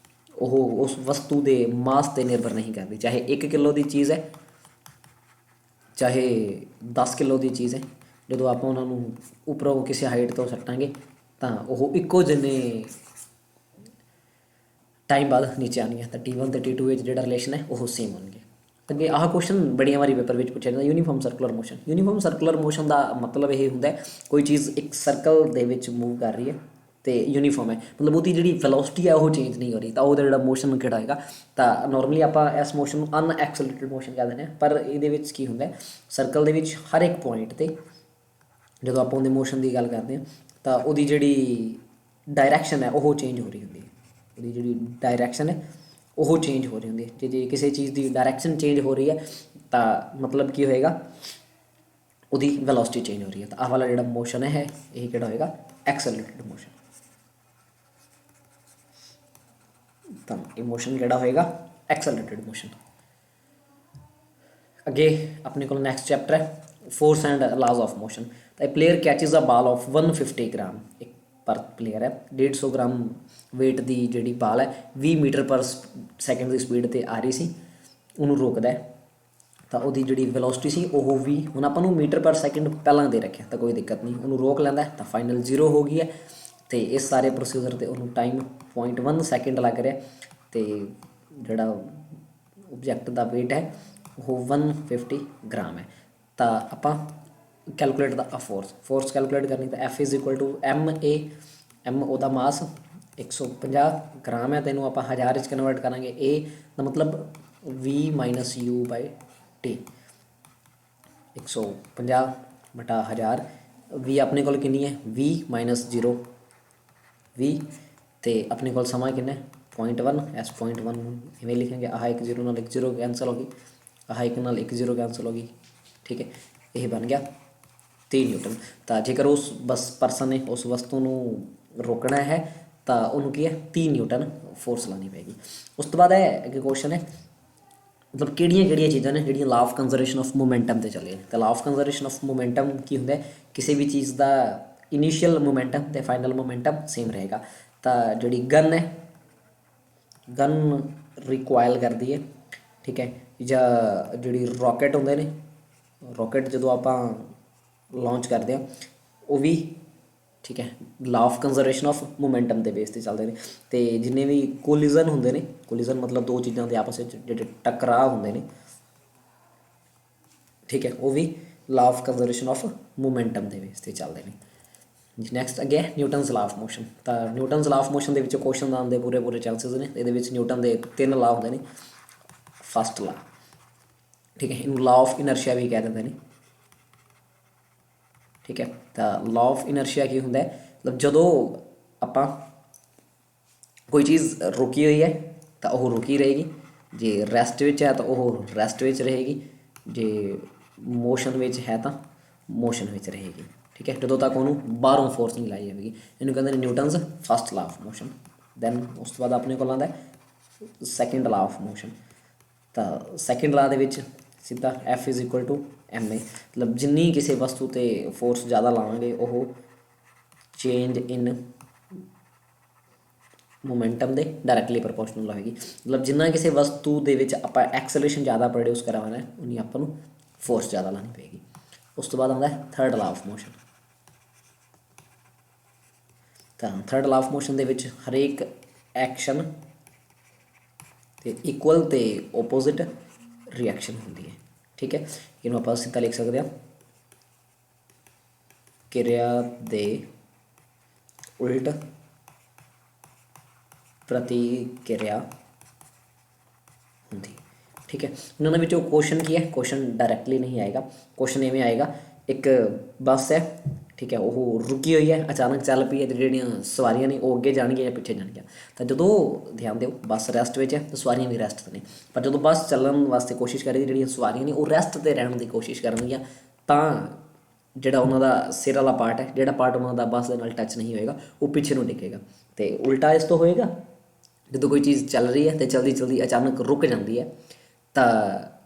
ਉਹ ਉਸ ਵਸਤੂ ਦੇ ਮਾਸ 'ਤੇ ਨਿਰਭਰ ਨਹੀਂ ਕਰਦੀ, ਚਾਹੇ 1 ਕਿਲੋ ਦੀ ਚੀਜ਼ ਹੈ ਚਾਹੇ 10 ਕਿਲੋ ਦੀ ਚੀਜ਼ ਹੈ। ਜਦੋਂ ਆਪਾਂ ਉਹਨਾਂ ਨੂੰ ਉੱਪਰੋਂ ਕਿਸੇ ਹਾਈਟ ਤੋਂ ਸੱਟਾਂਗੇ ਤਾਂ ਉਹ ਇੱਕੋ ਜਿਹੇ ਟਾਈਮ ਬਾਅਦ ਨੀਚੇ ਆਉਣਗੀਆਂ। ਤਾਂ T1 ਅਤੇ T2 ਵਿੱਚ ਜਿਹੜਾ ਰਿਲੇਸ਼ਨ ਹੈ ਉਹ ਸੇਮ ਹੋਣਗੇ। ਅੱਗੇ ਆਹ ਕੁਐਸਚਨ ਬੜੀਆਂ ਵਾਰੀ ਪੇਪਰ ਵਿੱਚ ਪੁੱਛਿਆ ਜਾਂਦਾ, uniform circular motion. Uniform circular motion ਦਾ ਮਤਲਬ ਇਹ ਹੁੰਦਾ ਕੋਈ ਚੀਜ਼ ਇੱਕ ਸਰਕਲ ਦੇ ਵਿੱਚ ਮੂਵ ਕਰ ਰਹੀ ਹੈ ਅਤੇ ਯੂਨੀਫਾਰਮ ਹੈ, ਮਤਲਬ ਉਹਦੀ ਜਿਹੜੀ ਵੈਲੋਸਿਟੀ ਹੈ ਉਹ ਚੇਂਜ ਨਹੀਂ ਹੋ ਰਹੀ, ਤਾਂ ਉਹਦਾ ਜਿਹੜਾ ਮੋਸ਼ਨ ਕਿਹੜਾ ਹੋਏਗਾ। ਤਾਂ ਨੋਰਮਲੀ ਆਪਾਂ ਇਸ ਮੋਸ਼ਨ ਨੂੰ ਅਨਐਕਸਲਰੇਟਿਡ ਮੋਸ਼ਨ ਕਹਿ ਦਿੰਦੇ ਹਾਂ, ਪਰ ਇਹਦੇ ਵਿੱਚ ਕੀ ਹੁੰਦਾ ਸਰਕਲ ਦੇ ਵਿੱਚ ਹਰ ਇੱਕ ਪੁਆਇੰਟ 'ਤੇ ਜਦੋਂ ਆਪਾਂ ਉਹਦੇ ਮੋਸ਼ਨ ਦੀ ਗੱਲ ਕਰਦੇ ਹਾਂ ਤਾਂ ਉਹਦੀ ਜਿਹੜੀ ਡਾਇਰੈਕਸ਼ਨ ਹੈ ਉਹ ਚੇਂਜ ਹੋ ਰਹੀ ਹੁੰਦੀ ਹੈ। ਉਹਦੀ ਜਿਹੜੀ ਡਾਇਰੈਕਸ਼ਨ ਹੈ ਉਹ ਚੇਂਜ ਹੋ ਰਹੀ ਹੁੰਦੀ ਹੈ। ਜੇ ਕਿਸੇ ਚੀਜ਼ ਦੀ ਡਾਇਰੈਕਸ਼ਨ ਚੇਂਜ ਹੋ ਰਹੀ ਹੈ ਤਾਂ ਮਤਲਬ ਕੀ ਹੋਏਗਾ ਉਹਦੀ ਵੈਲੋਸਿਟੀ ਚੇਂਜ ਹੋ ਰਹੀ ਹੈ। ਤਾਂ ਆਹ ਵਾਲਾ ਜਿਹੜਾ ਮੋਸ਼ਨ ਹੈ ਇਹ ਕਿਹੜਾ ਹੋਏਗਾ ਐਕਸਲਰੇਟਿਡ ਮੋਸ਼ਨ। ਤਾਂ ਇਹ ਮੋਸ਼ਨ ਕਿਹੜਾ ਹੋਏਗਾ ਐਕਸਲਰੇਟਿਡ ਮੋਸ਼ਨ। ਅੱਗੇ ਆਪਣੇ ਕੋਲ ਨੈਕਸਟ ਚੈਪਟਰ ਹੈ force and laws of motion. ਤਾਂ ਇਹ player catches a ball of 150 gram, ਇੱਕ ਪਰ ਪਲੇਅਰ ਹੈ 150 ਗ੍ਰਾਮ ਵੇਟ ਦੀ ਜਿਹੜੀ ਬਾਲ ਹੈ 20 ਮੀਟਰ ਪਰ ਸੈਕਿੰਡ ਦੀ ਸਪੀਡ 'ਤੇ ਆ ਰਹੀ ਸੀ, ਉਹਨੂੰ ਰੋਕਦਾ ਤਾਂ ਉਹਦੀ ਜਿਹੜੀ ਵੈਲੋਸਿਟੀ ਸੀ ਉਹ ਵੀ ਹੁਣ ਆਪਾਂ ਨੂੰ ਮੀਟਰ ਪਰ ਸੈਕਿੰਡ ਪਹਿਲਾਂ ਦੇ ਰੱਖਿਆ ਤਾਂ ਕੋਈ ਦਿੱਕਤ ਨਹੀਂ, ਉਹਨੂੰ ਰੋਕ ਲੈਂਦਾ ਤਾਂ ਫਾਈਨਲ 0 ਹੋ ਗਈ ਹੈ। ਅਤੇ ਇਸ ਸਾਰੇ ਪ੍ਰੋਸੀਜਰ 'ਤੇ ਉਹਨੂੰ ਟਾਈਮ 0.1 ਸੈਕਿੰਡ ਲੱਗ ਰਿਹਾ, ਅਤੇ ਜਿਹੜਾ ਓਬਜੈਕਟ ਦਾ ਵੇਟ ਹੈ ਉਹ 150 ਗ੍ਰਾਮ ਹੈ। ਤਾਂ ਆਪਾਂ ਕੈਲਕੂਲੇਟ ਦਾ ਫੋਰਸ ਕੈਲਕੂਲੇਟ ਕਰਨੀ ਤਾਂ F = ma, m ਉਹਦਾ ਮਾਸ 150 ਗ੍ਰਾਮ ਹੈ, ਤੈਨੂੰ ਆਪਾਂ 1000 ਵਿੱਚ ਕਨਵਰਟ ਕਰਾਂਗੇ। a ਦਾ ਮਤਲਬ v - u/t, 150/1000। v ਆਪਣੇ ਕੋਲ ਕਿੰਨੀ ਹੈ 20 - 0 20, ਅਤੇ ਆਪਣੇ ਕੋਲ ਸਮਾਂ ਕਿੰਨਾ 0.1, ਇਸ 0.1 ਇਵੇਂ ਲਿਖਾਂਗੇ। ਆਹ 1 0 ਨਾਲ 1 0 ਕੈਂਸਲ ਹੋ ਗਈ, ਆਹ 1 ਨਾਲ 1 0 ਕੈਂਸਲ ਹੋ ਗਈ। ਠੀਕ ਹੈ, ਇਹ ਬਣ ਗਿਆ 3 ਨਿਊਟਨ। ਤਾਂ ਜੇਕਰ ਉਸ ਪਰਸਨ ਨੇ ਉਸ ਵਸਤੂ ਨੂੰ ਰੋਕਣਾ ਹੈ ਤਾਂ ਉਹਨੂੰ ਕੀ ਹੈ 3 ਨਿਊਟਨ ਫੋਰਸ ਲਾਉਣੀ ਪਏਗੀ। ਉਸ ਤੋਂ ਬਾਅਦ ਇਹ ਅੱਗੇ ਕੁਐਸਚਨ ਹੈ ਮਤਲਬ ਕਿਹੜੀਆਂ ਚੀਜ਼ਾਂ ਨੇ ਜਿਹੜੀਆਂ ਲਾ ਆਫ ਕੰਜ਼ਰਵੇਸ਼ਨ ਆਫ ਮੋਮੈਂਟਮ 'ਤੇ ਚੱਲੇ ਨੇ। ਤਾਂ law of conservation of momentum ਕੀ ਹੁੰਦਾ ਕਿਸੇ ਵੀ ਚੀਜ਼ ਦਾ ਇਨੀਸ਼ੀਅਲ ਮੋਮੈਂਟਮ ਅਤੇ ਫਾਈਨਲ ਮੋਮੈਂਟਮ ਸੇਮ ਰਹੇਗਾ। ਤਾਂ ਜਿਹੜੀ ਗਨ ਹੈ ਗਨ ਰਿਕੁਆਇਰ ਕਰਦੀ ਹੈ, ਠੀਕ ਹੈ। ਜਾਂ ਜਿਹੜੀ ਰੋਕਟ ਹੁੰਦੇ ਨੇ, ਰੋਕਟ ਜਦੋਂ ਆਪਾਂ ਲਾਂਚ ਕਰਦੇ ਹਾਂ ਉਹ ਵੀ, ਠੀਕ ਹੈ, ਲਾ ਆਫ ਕੰਜ਼ਰਵੇਸ਼ਨ ਆਫ ਮੋਮੈਂਟਮ ਦੇ ਬੇਸ 'ਤੇ ਚੱਲਦੇ ਨੇ। ਅਤੇ ਜਿੰਨੇ ਵੀ ਕੋਲਿਜ਼ਨ ਹੁੰਦੇ ਨੇ, ਕੋਲਿਜ਼ਨ ਮਤਲਬ ਦੋ ਚੀਜ਼ਾਂ ਦੇ ਆਪਸ ਵਿੱਚ ਜਿਹੜੇ ਟਕਰਾਅ ਹੁੰਦੇ ਨੇ, ਠੀਕ ਹੈ, ਉਹ ਵੀ law of conservation of momentum ਦੇ ਬੇਸ 'ਤੇ ਚੱਲਦੇ ਨੇ। ਨੈਕਸਟ ਅੱਗੇ ਨਿਊਟਨਸ ਲਾ ਆਫ ਮੋਸ਼ਨ। ਤਾਂ ਨਿਊਟਨਸ ਲਾ ਆਫ ਮੋਸ਼ਨ ਦੇ ਵਿੱਚ ਕੁਐਸਚਨ ਆਉਣ ਦੇ ਪੂਰੇ ਚਾਂਸਿਸ ਨੇ। ਇਹਦੇ ਵਿੱਚ ਨਿਊਟਨ ਦੇ 3 ਲਾ ਹੁੰਦੇ ਨੇ। ਫਸਟ ਲਾ, ਠੀਕ ਹੈ, ਇਹਨੂੰ ਲਾ ਆਫ ਇਨਰਸ਼ੀਆ ਵੀ ਕਹਿ ਦਿੰਦੇ ਨੇ, ਠੀਕ ਹੈ। ਤਾਂ ਲਾ ਆਫ ਇਨਰਸ਼ੀਆ ਕੀ ਹੁੰਦਾ ਹੈ, ਮਤਲਬ ਜਦੋਂ ਆਪਾਂ ਕੋਈ ਚੀਜ਼ ਰੁਕੀ ਹੋਈ ਹੈ ਤਾਂ ਉਹ ਰੁਕੀ ਰਹੇਗੀ, ਜੇ ਰੈਸਟ ਵਿੱਚ ਹੈ ਤਾਂ ਉਹ ਰੈਸਟ ਵਿੱਚ ਰਹੇਗੀ, ਜੇ ਮੋਸ਼ਨ ਵਿੱਚ ਹੈ ਤਾਂ ਮੋਸ਼ਨ ਵਿੱਚ ਰਹੇਗੀ, ਠੀਕ ਹੈ, ਜਦੋਂ ਤੱਕ ਉਹਨੂੰ ਬਾਹਰੋਂ ਫੋਰਸ ਨਹੀਂ ਲਾਈ ਜਾਵੇਗੀ। ਇਹਨੂੰ ਕਹਿੰਦੇ ਨੇ Newton's first law of motion. Then ਉਸ ਤੋਂ ਬਾਅਦ ਆਪਣੇ ਕੋਲ ਆਉਂਦਾ ਸੈਕਿੰਡ ਲਾ ਆਫ ਮੋਸ਼ਨ। ਤਾਂ ਸੈਕਿੰਡ ਲਾ ਦੇ ਵਿੱਚ ਸਿੱਧਾ F is equal to ma, ਮਤਲਬ ਜਿੰਨੀ ਕਿਸੇ ਵਸਤੂ 'ਤੇ ਫੋਰਸ ਜ਼ਿਆਦਾ ਲਾਵਾਂਗੇ ਉਹ ਚੇਂਜ ਇਨ ਮੋਮੈਂਟਮ ਦੇ ਡਾਇਰੈਕਟਲੀ ਪ੍ਰਪੋਰਸ਼ਨਲ ਹੋਏਗੀ। ਮਤਲਬ ਜਿੰਨਾ ਕਿਸੇ ਵਸਤੂ ਦੇ ਵਿੱਚ ਆਪਾਂ ਐਕਸਲਰੇਸ਼ਨ ਜ਼ਿਆਦਾ ਪ੍ਰੋਡਿਊਸ ਕਰਵਾਉਣਾ ਹੈ ਉਨੀ ਆਪਾਂ ਨੂੰ ਫੋਰਸ ਜ਼ਿਆਦਾ ਲਾਉਣੀ ਪਏਗੀ। ਉਸ ਤੋਂ ਬਾਅਦ ਆਉਂਦਾ ਥਰਡ ਲਾ ਆਫ ਮੋਸ਼ਨ। ਤਾਂ ਥਰਡ ਲਾ ਆਫ ਮੋਸ਼ਨ ਦੇ ਵਿੱਚ ਹਰੇਕ ਐਕਸ਼ਨ ਅਤੇ ਇਕੁਅਲ ਅਤੇ ਓਪੋਜ਼ਿਟ ਰਿਐਕਸ਼ਨ ਹੁੰਦੀ ਹੈ, ਠੀਕ ਹੈ। ਇਹਨੂੰ ਆਪਾਂ ਸਿੱਧਾ ਲਿਖ ਸਕਦੇ ਹਾਂ, ਕਿਰਿਆ ਦੇ ਉਲਟ ਪ੍ਰਤੀਕਿਰਿਆ ਹੁੰਦੀ, ਠੀਕ ਹੈ। ਉਹਨਾਂ ਦੇ ਵਿੱਚੋਂ ਕੁਐਸਚਨ ਕੀ ਹੈ, ਕੁਐਸਚਨ ਡਾਇਰੈਕਟਲੀ ਨਹੀਂ ਆਏਗਾ। ਕੁਐਸਚਨ ਇਵੇਂ ਆਏਗਾ, ਇੱਕ ਬੱਸ ਹੈ, ਠੀਕ ਹੈ, ਉਹ ਰੁਕੀ ਹੋਈ ਹੈ, ਅਚਾਨਕ ਚੱਲ ਪਈ ਹੈ ਅਤੇ ਜਿਹੜੀਆਂ ਸਵਾਰੀਆਂ ਨੇ ਉਹ ਅੱਗੇ ਜਾਣਗੀਆਂ ਜਾਂ ਪਿੱਛੇ ਜਾਣਗੀਆਂ। ਤਾਂ ਜਦੋਂ ਧਿਆਨ ਦਿਓ ਬੱਸ ਰੈਸਟ ਵਿੱਚ ਹੈ ਤਾਂ ਸਵਾਰੀਆਂ ਵੀ ਰੈਸਟ 'ਤੇ ਨੇ, ਪਰ ਜਦੋਂ ਬੱਸ ਚੱਲਣ ਵਾਸਤੇ ਕੋਸ਼ਿਸ਼ ਕਰੇਗੀ ਜਿਹੜੀਆਂ ਸਵਾਰੀਆਂ ਨੇ ਉਹ ਰੈਸਟ 'ਤੇ ਰਹਿਣ ਦੀ ਕੋਸ਼ਿਸ਼ ਕਰਨਗੀਆਂ, ਤਾਂ ਜਿਹੜਾ ਉਹਨਾਂ ਦਾ ਸਿਰ ਵਾਲਾ ਪਾਰਟ ਹੈ, ਜਿਹੜਾ ਪਾਰਟ ਉਹਨਾਂ ਦਾ ਬੱਸ ਦੇ ਨਾਲ ਟੱਚ ਨਹੀਂ ਹੋਏਗਾ ਉਹ ਪਿੱਛੇ ਨੂੰ ਡਿੱਗੇਗਾ। ਅਤੇ ਉਲਟਾ ਇਸ ਤੋਂ ਹੋਏਗਾ, ਜਦੋਂ ਕੋਈ ਚੀਜ਼ ਚੱਲ ਰਹੀ ਹੈ ਅਤੇ ਚਲਦੀ ਅਚਾਨਕ ਰੁਕ ਜਾਂਦੀ ਹੈ ਤਾਂ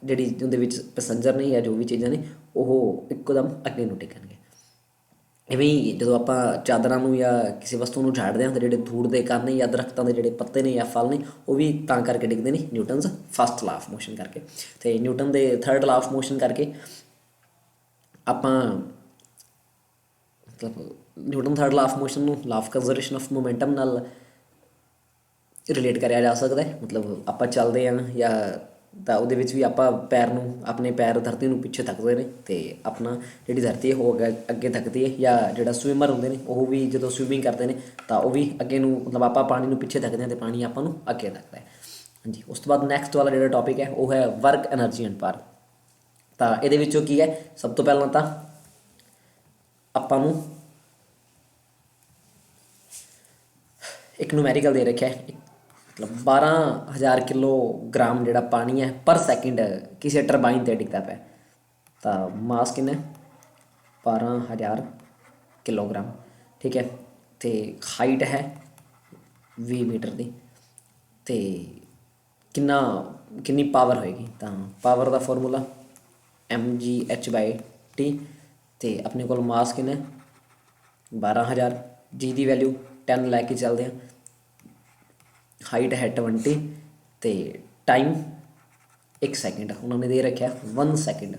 ਜਿਹੜੀ ਉਹਦੇ ਵਿੱਚ ਪੈਸੰਜਰ ਨੇ ਜਾਂ ਜੋ ਵੀ ਚੀਜ਼ਾਂ ਨੇ ਉਹ ਇੱਕੋਦਮ ਅੱਗੇ ਨੂੰ ਡਿੱਗਣਗੇ। ਇਵੇਂ ਹੀ ਜਦੋਂ ਆਪਾਂ ਚਾਦਰਾਂ ਨੂੰ ਜਾਂ ਕਿਸੇ ਵਸਤੂ ਨੂੰ ਝਾੜਦੇ ਹਾਂ ਤਾਂ ਜਿਹੜੇ ਧੂੜ ਦੇ ਕਣ ਨੇ ਜਾਂ ਦਰਖਤਾਂ ਦੇ ਜਿਹੜੇ ਪੱਤੇ ਨੇ ਜਾਂ ਫਲ ਨੇ ਉਹ ਵੀ ਤਾਂ ਕਰਕੇ ਡਿੱਗਦੇ ਨੇ, Newton's first law of motion ਕਰਕੇ। ਅਤੇ ਨਿਊਟਨ ਦੇ ਥਰਡ ਲਾ ਆਫ ਮੋਸ਼ਨ ਕਰਕੇ ਆਪਾਂ ਮਤਲਬ Newton third law of motion ਨੂੰ law of conservation of momentum ਨਾਲ ਰਿਲੇਟ ਕਰਿਆ ਜਾ ਸਕਦਾ ਹੈ। ਮਤਲਬ ਆਪਾਂ ਚੱਲਦੇ ਹਾਂ ਜਾਂ ਤਾਂ ਉਹਦੇ ਵਿੱਚ ਵੀ ਆਪਾਂ ਪੈਰ ਨੂੰ, ਆਪਣੇ ਪੈਰ ਧਰਤੀ ਨੂੰ ਪਿੱਛੇ ਧੱਕਦੇ ਨੇ ਅਤੇ ਆਪਣਾ ਜਿਹੜੀ ਧਰਤੀ ਹੈ ਉਹ ਅੱਗੇ ਧੱਕਦੀ ਹੈ। ਜਾਂ ਜਿਹੜਾ ਸਵਿਮਰ ਹੁੰਦੇ ਨੇ ਉਹ ਵੀ ਜਦੋਂ ਸਵਿਮਿੰਗ ਕਰਦੇ ਨੇ ਤਾਂ ਉਹ ਵੀ ਅੱਗੇ ਨੂੰ, ਮਤਲਬ ਆਪਾਂ ਪਾਣੀ ਨੂੰ ਪਿੱਛੇ ਧੱਕਦੇ ਹਾਂ ਅਤੇ ਪਾਣੀ ਆਪਾਂ ਨੂੰ ਅੱਗੇ ਧੱਕਦਾ ਹੈ। ਹਾਂਜੀ, ਉਸ ਤੋਂ ਬਾਅਦ ਨੈਕਸਟ ਵਾਲਾ ਜਿਹੜਾ ਟੋਪਿਕ ਹੈ ਉਹ ਹੈ ਵਰਕ, ਐਨਰਜੀ ਐਂਡ ਪਾਵਰ। ਤਾਂ ਇਹਦੇ ਵਿੱਚੋਂ ਕੀ ਹੈ, ਸਭ ਤੋਂ ਪਹਿਲਾਂ ਤਾਂ ਆਪਾਂ ਨੂੰ ਇੱਕ ਨੂਮੈਰੀਕਲ ਦੇ ਰੱਖਿਆ, ਮਤਲਬ 12,000 ਕਿਲੋਗ੍ਰਾਮ ਜਿਹੜਾ ਪਾਣੀ ਹੈ ਪਰ ਸੈਕਿੰਡ ਕਿਸੇ ਟਰਬਾਈਨ 'ਤੇ ਡਿੱਗਦਾ ਪਿਆ। ਤਾਂ ਮਾਸ ਕਿੰਨਾ, 12,000 ਕਿਲੋਗ੍ਰਾਮ, ਠੀਕ ਹੈ। ਅਤੇ ਹਾਈਟ ਹੈ 20 ਮੀਟਰ ਦੀ। ਅਤੇ ਕਿੰਨੀ ਪਾਵਰ ਹੋਏਗੀ, ਤਾਂ ਪਾਵਰ ਦਾ ਫਾਰਮੂਲਾ mgh/t। ਅਤੇ ਆਪਣੇ ਕੋਲ ਮਾਸ ਕਿੰਨਾ 12,000, ਜੀ ਦੀ ਵੈਲਿਊ 10 ਲੈ ਕੇ ਚੱਲਦੇ ਹਾਂ, ਹਾਈਟ ਹੈ 20 ਅਤੇ ਟਾਈਮ 1 ਸੈਕਿੰਡ ਉਹਨਾਂ ਨੇ ਦੇ ਰੱਖਿਆ 1 ਸੈਕਿੰਡ।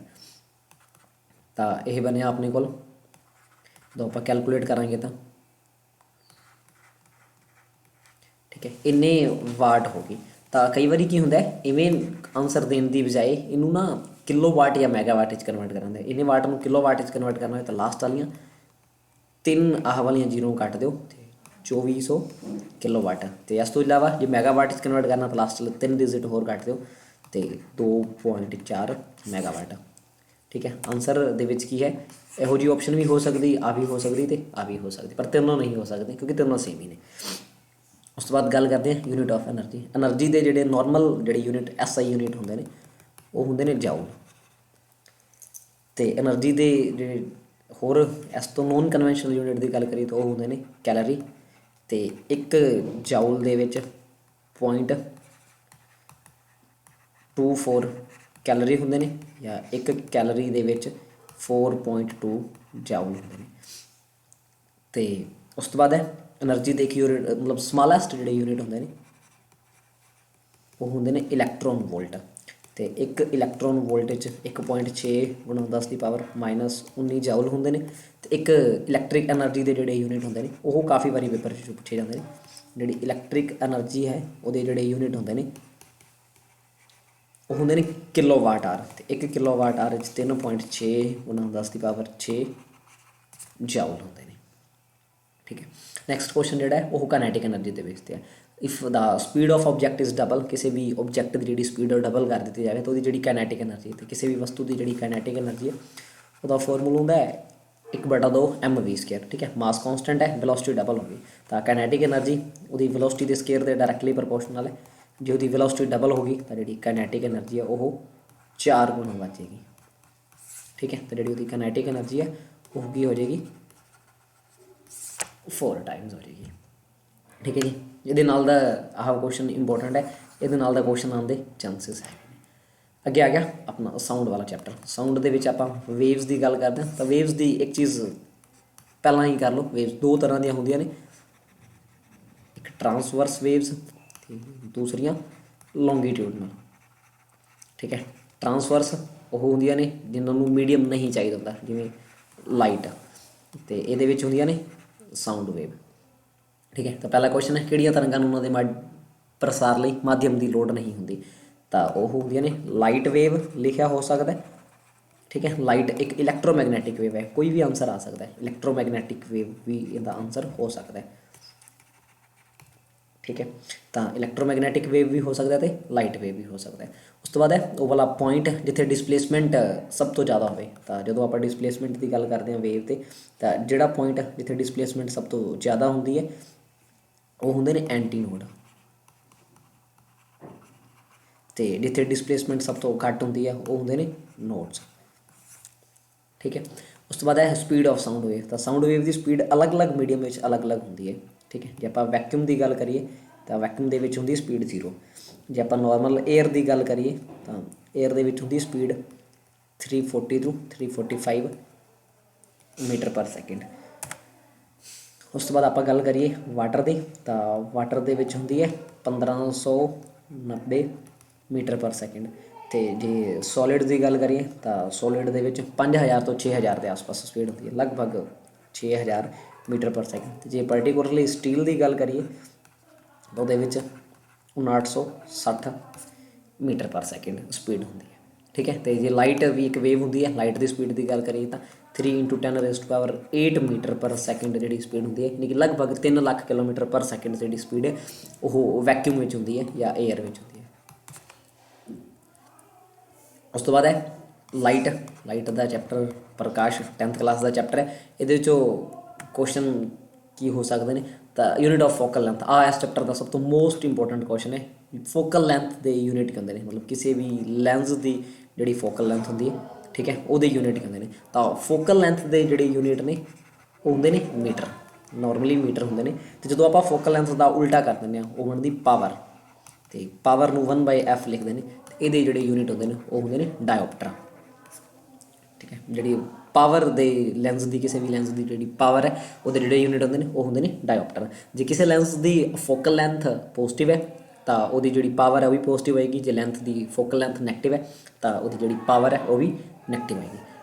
ਤਾਂ ਇਹ ਬਣਿਆ ਆਪਣੇ ਕੋਲ, ਜਦੋਂ ਆਪਾਂ ਕੈਲਕੂਲੇਟ ਕਰਾਂਗੇ ਤਾਂ ਠੀਕ ਹੈ ਇੰਨੇ ਵਾਟ ਹੋ ਗਈ। ਤਾਂ ਕਈ ਵਾਰੀ ਕੀ ਹੁੰਦਾ ਇਵੇਂ ਆਨਸਰ ਦੇਣ ਦੀ ਬਜਾਏ ਇਹਨੂੰ ਨਾ ਕਿਲੋ ਵਾਟ ਜਾਂ ਮੈਗਾਵਾਟ ਵਿੱਚ ਕਨਵਰਟ ਕਰਾਂਗੇ। ਇਹਨੇ ਵਾਟ ਨੂੰ ਕਿਲੋ ਵਾਟ ਵਿੱਚ ਕਨਵਰਟ ਕਰਨਾ ਹੋਏ ਤਾਂ ਲਾਸਟ ਵਾਲੀਆਂ 3 ਆਹ ਵਾਲੀਆਂ ਜ਼ੀਰੋ ਕੱਟ ਦਿਓ ਅਤੇ 2400 ਕਿਲੋ ਵਾਟ। ਅਤੇ ਇਸ ਤੋਂ ਇਲਾਵਾ ਜੇ ਮੈਗਾਵਾਟ ਵਿੱਚ ਕਨਵਰਟ ਕਰਨਾ ਤਾਂ ਲਾਸਟ 3 ਡਿਜਿਟ ਹੋਰ ਕੱਟ ਦਿਓ ਅਤੇ 2.4 ਮੈਗਾਵਾਟ, ਠੀਕ ਹੈ। ਆਨਸਰ ਦੇ ਵਿੱਚ ਕੀ ਹੈ, ਇਹੋ ਜਿਹੀ ਆਪਸ਼ਨ ਵੀ ਹੋ ਸਕਦੀ, ਆ ਵੀ ਹੋ ਸਕਦੀ ਅਤੇ ਆ ਵੀ ਹੋ ਸਕਦੀ, ਪਰ ਤਿੰਨੋਂ ਨਹੀਂ ਹੋ ਸਕਦੇ ਕਿਉਂਕਿ ਤਿੰਨੋਂ ਸੇਮ ਹੀ ਨੇ। ਉਸ ਤੋਂ ਬਾਅਦ ਗੱਲ ਕਰਦੇ ਹਾਂ ਯੂਨਿਟ ਆਫ ਐਨਰਜੀ। ਐਨਰਜੀ ਦੇ ਜਿਹੜੇ ਨੋਰਮਲ ਜਿਹੜੇ ਯੂਨਿਟ SI ਯੂਨਿਟ ਹੁੰਦੇ ਨੇ ਉਹ ਹੁੰਦੇ ਨੇ ਜਾਊਲ। ਅਤੇ ਐਨਰਜੀ ਦੇ ਜਿਹੜੇ ਹੋਰ ਇਸ ਤੋਂ ਨੋਨ ਕਨਵੈਨਸ਼ਨਲ ਯੂਨਿਟ ਦੀ ਗੱਲ ਕਰੀਏ ਤਾਂ ਉਹ ਹੁੰਦੇ ਨੇ ਕੈਲਰੀ। ਅਤੇ ਇੱਕ ਜਾਊਲ ਦੇ ਵਿੱਚ 0.24 ਕੈਲਰੀ ਹੁੰਦੇ ਨੇ, ਜਾਂ ਇੱਕ ਕੈਲਰੀ ਦੇ ਵਿੱਚ 4.2 ਜਾਊਲ ਹੁੰਦੇ ਨੇ। ਅਤੇ ਉਸ ਤੋਂ ਬਾਅਦ ਹੈ ਐਨਰਜੀ ਦੇ ਇੱਕ ਯੂਨਿਟ, ਮਤਲਬ ਸਮਾਲੈਸਟ ਜਿਹੜੇ ਯੂਨਿਟ ਹੁੰਦੇ ਨੇ ਉਹ ਹੁੰਦੇ ਨੇ ਇਲੈਕਟ੍ਰੋਨ ਵੋਲਟ। ਅਤੇ ਇੱਕ ਇਲੈਕਟ੍ਰੋਨ ਵੋਲਟ 'ਚ 1.6 ਗੁਣਾ 10 ਦੀ ਪਾਵਰ -19 ਜਾਊਲ ਹੁੰਦੇ ਨੇ। ਅਤੇ ਇੱਕ ਇਲੈਕਟ੍ਰਿਕ ਐਨਰਜੀ ਦੇ ਜਿਹੜੇ ਯੂਨਿਟ ਹੁੰਦੇ ਨੇ ਉਹ ਕਾਫੀ ਵਾਰੀ ਪੇਪਰ 'ਚ ਪੁੱਛੇ ਜਾਂਦੇ ਨੇ। ਜਿਹੜੀ ਇਲੈਕਟ੍ਰਿਕ ਐਨਰਜੀ ਹੈ ਉਹਦੇ ਜਿਹੜੇ ਯੂਨਿਟ ਹੁੰਦੇ ਨੇ ਉਹ ਹੁੰਦੇ ਨੇ ਕਿਲੋ ਵਾਟ ਆਰ। ਅਤੇ 1 ਕਿਲੋ ਵਾਟ ਆਰ ਵਿੱਚ 3.6 ਗੁਣਾ 10 ਦੀ ਪਾਵਰ 6 ਜਾਊਲ ਹੁੰਦੇ ਨੇ। ਠੀਕ ਹੈ, ਨੈਕਸਟ ਕੁਐਸਚਨ ਜਿਹੜਾ ਹੈ ਉਹ ਕਾਈਨੈਟਿਕ ਐਨਰਜੀ ਦੇ ਬੇਸ 'ਤੇ ਹੈ। If the speed of object is double, ਕਿਸੇ ਵੀ ਆਬਜੈਕਟ ਦੀ ਜਿਹੜੀ ਸਪੀਡ ਉਹ ਡਬਲ ਕਰ ਦਿੱਤੀ ਜਾਵੇ ਤਾਂ ਉਹਦੀ ਜਿਹੜੀ ਕਾਈਨੈਟਿਕ ਐਨਰਜੀ ਅਤੇ ਕਿਸੇ ਵੀ ਵਸਤੂ ਦੀ ਜਿਹੜੀ ਕਾਈਨੈਟਿਕ ਐਨਰਜੀ ਹੈ ਉਹਦਾ ਫਾਰਮੂਲਾ ਹੁੰਦਾ ਹੈ 1/2 mv²। ਠੀਕ ਹੈ, ਮਾਸ ਕਾਂਸਟੈਂਟ ਹੈ, ਵੈਲੋਸਿਟੀ ਡਬਲ ਹੋ ਗਈ ਤਾਂ ਕਾਈਨੈਟਿਕ ਐਨਰਜੀ ਉਹਦੀ ਵੈਲੋਸਿਟੀ ਦੇ ਸਕੇਅਰ ਦੇ ਡਾਇਰੈਕਟਲੀ ਪ੍ਰਪੋਰਸ਼ਨਲ ਹੈ। ਜੇ ਉਹਦੀ ਵੈਲੋਸਿਟੀ ਡਬਲ ਹੋ ਗਈ ਤਾਂ ਜਿਹੜੀ ਕਾਈਨੈਟਿਕ ਐਨਰਜੀ ਹੈ ਉਹ 4 ਗੁਣਾ ਵੱਧ ਜਾਏਗੀ। ਠੀਕ ਹੈ, ਤਾਂ ਜਿਹੜੀ ਉਹਦੀ ਕਾਈਨੈਟਿਕ ਐਨਰਜੀ ਹੈ ਉਹ ਕੀ ਹੋ ਜਾਏਗੀ 4 ਟਾਈਮਸ ਹੋ ਜਾਏਗੀ। ਠੀਕ ਹੈ ਜੀ, ਇਹਦੇ ਨਾਲ ਦਾ ਆਹ ਕੁਐਸਚਨ ਇੰਪੋਰਟੈਂਟ ਹੈ, ਇਹਦੇ ਨਾਲ ਦਾ ਕੁਐਸਚਨ ਆਉਣ ਦੇ ਚਾਂਸਿਸ ਹੈ। ਅੱਗੇ ਆ ਗਿਆ ਆਪਣਾ ਸਾਊਂਡ ਵਾਲਾ ਚੈਪਟਰ। ਸਾਊਂਡ ਦੇ ਵਿੱਚ ਆਪਾਂ ਵੇਵਸ ਦੀ ਗੱਲ ਕਰਦੇ ਹਾਂ ਤਾਂ ਵੇਵਸ ਦੀ ਇੱਕ ਚੀਜ਼ ਪਹਿਲਾਂ ਹੀ ਕਰ ਲਓ। ਵੇਵਸ ਦੋ ਤਰ੍ਹਾਂ ਦੀਆਂ ਹੁੰਦੀਆਂ ਨੇ, ਇੱਕ ਟਰਾਂਸਵਰਸ ਵੇਵਸ ਅਤੇ ਦੂਸਰੀਆਂ ਲੌਂਗੀਟਿਊਡਨਲ। ਠੀਕ ਹੈ, ਟਰਾਂਸਵਰਸ ਉਹ ਹੁੰਦੀਆਂ ਨੇ ਜਿਨ੍ਹਾਂ ਨੂੰ ਮੀਡੀਅਮ ਨਹੀਂ ਚਾਹੀਦਾ ਹੁੰਦਾ, ਜਿਵੇਂ ਲਾਈਟ, ਅਤੇ ਇਹਦੇ ਵਿੱਚ ਹੁੰਦੀਆਂ ਨੇ ਸਾਊਂਡ ਵੇਵ। ਠੀਕ ਹੈ, ਤਾਂ ਪਹਿਲਾ ਕੁਐਸਚਨ ਹੈ ਕਿਹੜੀਆਂ ਤਰੰਗਾਂ ਨੂੰ ਉਹਨਾਂ ਦੇ ਪ੍ਰਸਾਰ ਲਈ ਮਾਧਿਅਮ ਦੀ ਲੋੜ ਨਹੀਂ ਹੁੰਦੀ, ਤਾਂ ਉਹ ਹੁੰਦੀਆਂ ਨੇ ਲਾਈਟ ਵੇਵ ਲਿਖਿਆ ਹੋ ਸਕਦਾ। ਠੀਕ ਹੈ, ਲਾਈਟ ਇੱਕ ਇਲੈਕਟ੍ਰੋਮੈਗਨੈਟਿਕ ਵੇਵ ਹੈ, ਕੋਈ ਵੀ ਆਨਸਰ ਆ ਸਕਦਾ ਹੈ, ਇਲੈਕਟ੍ਰੋਮੈਗਨੈਟਿਕ ਵੇਵ ਵੀ ਇਹਦਾ ਆਨਸਰ ਹੋ ਸਕਦਾ ਹੈ। ਠੀਕ ਹੈ, ਤਾਂ ਇਲੈਕਟ੍ਰੋਮੈਗਨੈਟਿਕ ਵੇਵ ਵੀ ਹੋ ਸਕਦਾ ਅਤੇ ਲਾਈਟ ਵੇਵ ਵੀ ਹੋ ਸਕਦਾ ਹੈ। ਉਸ ਤੋਂ ਬਾਅਦ ਹੈ ਉਹ ਵਾਲਾ ਪੁਆਇੰਟ ਜਿੱਥੇ ਡਿਸਪਲੇਸਮੈਂਟ ਸਭ ਤੋਂ ਜ਼ਿਆਦਾ ਹੋਵੇ। ਤਾਂ ਜਦੋਂ ਆਪਾਂ ਡਿਸਪਲੇਸਮੈਂਟ ਦੀ ਗੱਲ ਕਰਦੇ ਹਾਂ ਵੇਵ 'ਤੇ, ਤਾਂ ਜਿਹੜਾ ਪੁਆਇੰਟ ਜਿੱਥੇ ਡਿਸਪਲੇਸਮੈਂਟ ਸਭ ਤੋਂ ਜ਼ਿਆਦਾ ਹੁੰਦੀ ਹੈ ਉਹ ਹੁੰਦੇ ਨੇ ਐਂਟੀ ਨੋਡ, ਅਤੇ ਜਿੱਥੇ ਡਿਸਪਲੇਸਮੈਂਟ ਸਭ ਤੋਂ ਘੱਟ ਹੁੰਦੀ ਹੈ ਉਹ ਹੁੰਦੇ ਨੇ ਨੋਡਸ। ਠੀਕ ਹੈ, ਉਸ ਤੋਂ ਬਾਅਦ ਹੈ ਸਪੀਡ ਆਫ ਸਾਊਂਡ ਵੇਵ। ਤਾਂ ਸਾਊਂਡ ਵੇਵ ਦੀ ਸਪੀਡ ਅਲੱਗ-ਅਲੱਗ ਮੀਡੀਅਮ ਵਿੱਚ ਅਲੱਗ-ਅਲੱਗ ਹੁੰਦੀ ਹੈ। ਠੀਕ ਹੈ, ਜੇ ਆਪਾਂ ਵੈਕਿਊਮ ਦੀ ਗੱਲ ਕਰੀਏ ਤਾਂ ਵੈਕਿਊਮ ਦੇ ਵਿੱਚ ਹੁੰਦੀ ਸਪੀਡ 0। ਜੇ ਆਪਾਂ ਨੋਰਮਲ ਏਅਰ ਦੀ ਗੱਲ ਕਰੀਏ ਤਾਂ ਏਅਰ ਦੇ ਵਿੱਚ ਹੁੰਦੀ ਸਪੀਡ 340 ਤੋਂ 345 ਮੀਟਰ ਪਰ ਸੈਕਿੰਡ। ਉਸ ਤੋਂ ਬਾਅਦ ਆਪਾਂ ਗੱਲ ਕਰੀਏ ਵਾਟਰ ਦੀ, ਤਾਂ ਵਾਟਰ ਦੇ ਵਿੱਚ ਹੁੰਦੀ ਹੈ 1590 ਮੀਟਰ ਪਰ ਸੈਕਿੰਡ। ਅਤੇ ਜੇ ਸੋਲਿਡ ਦੀ ਗੱਲ ਕਰੀਏ ਤਾਂ ਸੋਲਿਡ ਦੇ ਵਿੱਚ 5000 ਤੋਂ 6000 ਦੇ ਆਸ-ਪਾਸ ਸਪੀਡ ਹੁੰਦੀ ਹੈ, ਲਗਭਗ 6000 ਮੀਟਰ ਪਰ ਸੈਕਿੰਡ। ਅਤੇ ਜੇ ਪਰਟੀਕੂਲਰਲੀ ਸਟੀਲ ਦੀ ਗੱਲ ਕਰੀਏ ਤਾਂ ਉਹਦੇ ਵਿੱਚ 5960 ਮੀਟਰ ਪਰ ਸੈਕਿੰਡ ਸਪੀਡ ਹੁੰਦੀ ਹੈ। ਠੀਕ ਹੈ, ਅਤੇ ਜੇ ਲਾਈਟ ਵੀ ਇੱਕ ਵੇਵ ਹੁੰਦੀ ਹੈ, ਲਾਈਟ ਦੀ ਸਪੀਡ ਦੀ ਗੱਲ ਕਰੀਏ ਤਾਂ 3 × 10⁸ ਮੀਟਰ ਪਰ ਸੈਕਿੰਡ ਜਿਹੜੀ ਸਪੀਡ ਹੁੰਦੀ ਹੈ, ਯਾਨੀ ਕਿ ਲਗਭਗ 3 ਲੱਖ ਕਿਲੋਮੀਟਰ ਪਰ ਸੈਕਿੰਡ ਜਿਹੜੀ ਸਪੀਡ ਹੈ ਉਹ ਵੈਕਿਊਮ ਵਿੱਚ ਹੁੰਦੀ ਹੈ ਜਾਂ ਏਅਰ ਵਿੱਚ ਹੁੰਦੀ ਹੈ। ਉਸ ਤੋਂ ਬਾਅਦ ਹੈ ਲਾਈਟ। ਲਾਈਟ ਦਾ ਚੈਪਟਰ ਪ੍ਰਕਾਸ਼ 10th ਕਲਾਸ ਦਾ ਚੈਪਟਰ ਹੈ। ਇਹਦੇ ਵਿੱਚੋਂ ਕੁਐਸਚਨ ਕੀ ਹੋ ਸਕਦੇ ਨੇ, ਤਾਂ ਯੂਨਿਟ ਆਫ ਫੋਕਲ ਲੈਂਥ ਇਸ ਚੈਪਟਰ ਦਾ ਸਭ ਤੋਂ ਮੋਸਟ ਇੰਪੋਰਟੈਂਟ ਕੁਐਸਚਨ ਹੈ। ਫੋਕਲ ਲੈਂਥ ਦੇ ਯੂਨਿਟ ਕਹਿੰਦੇ ਨੇ, ਮਤਲਬ ਕਿਸੇ ਵੀ ਲੈਂਸ ਦੀ ਜਿਹੜੀ ਫੋਕਲ ਲੈਂਥ ਹੁੰਦੀ ਹੈ, ਠੀਕ ਹੈ, ਉਹਦੇ ਯੂਨਿਟ ਕਹਿੰਦੇ ਨੇ। ਤਾਂ ਫੋਕਲ ਲੈਂਥ ਦੇ ਜਿਹੜੇ ਯੂਨਿਟ ਨੇ ਉਹ ਹੁੰਦੇ ਨੇ ਮੀਟਰ, ਨੋਰਮਲੀ ਮੀਟਰ ਹੁੰਦੇ ਨੇ। ਅਤੇ ਜਦੋਂ ਆਪਾਂ ਫੋਕਲ ਲੈਂਥ ਦਾ ਉਲਟਾ ਕਰ ਦਿੰਦੇ ਹਾਂ ਉਹ ਬਣਦੀ ਪਾਵਰ, ਅਤੇ ਪਾਵਰ ਨੂੰ 1/f ਲਿਖਦੇ ਨੇ। ਅਤੇ ਇਹਦੇ ਜਿਹੜੇ ਯੂਨਿਟ ਹੁੰਦੇ ਨੇ ਉਹ ਹੁੰਦੇ ਨੇ ਡਾਇਓਪਟਰ। ਠੀਕ ਹੈ, ਜਿਹੜੀ ਪਾਵਰ ਦੇ ਲੈਂਸ ਦੀ, ਕਿਸੇ ਵੀ ਲੈਂਸ ਦੀ ਜਿਹੜੀ ਪਾਵਰ ਹੈ ਉਹਦੇ ਜਿਹੜੇ ਯੂਨਿਟ ਹੁੰਦੇ ਨੇ ਉਹ ਹੁੰਦੇ ਨੇ ਡਾਇਓਪਟਰ। ਜੇ ਕਿਸੇ ਲੈਂਸ ਦੀ ਫੋਕਲ ਲੈਂਥ ਪੋਜ਼ਿਟਿਵ ਹੈ ਤਾਂ ਉਹਦੀ ਜਿਹੜੀ ਪਾਵਰ ਹੈ ਉਹ ਵੀ ਪੋਜ਼ਿਟਿਵ ਹੋਏਗੀ। ਜੇ ਲੈਂਥ ਦੀ ਫੋਕਲ ਲੈਂਥ ਨੈਗੇਟਿਵ ਹੈ ਤਾਂ ਉਹਦੀ ਜਿਹੜੀ ਪਾਵਰ ਹੈ ਉਹ ਵੀ ਨੈਗੇਟਿਵ ਹੋਏਗੀ।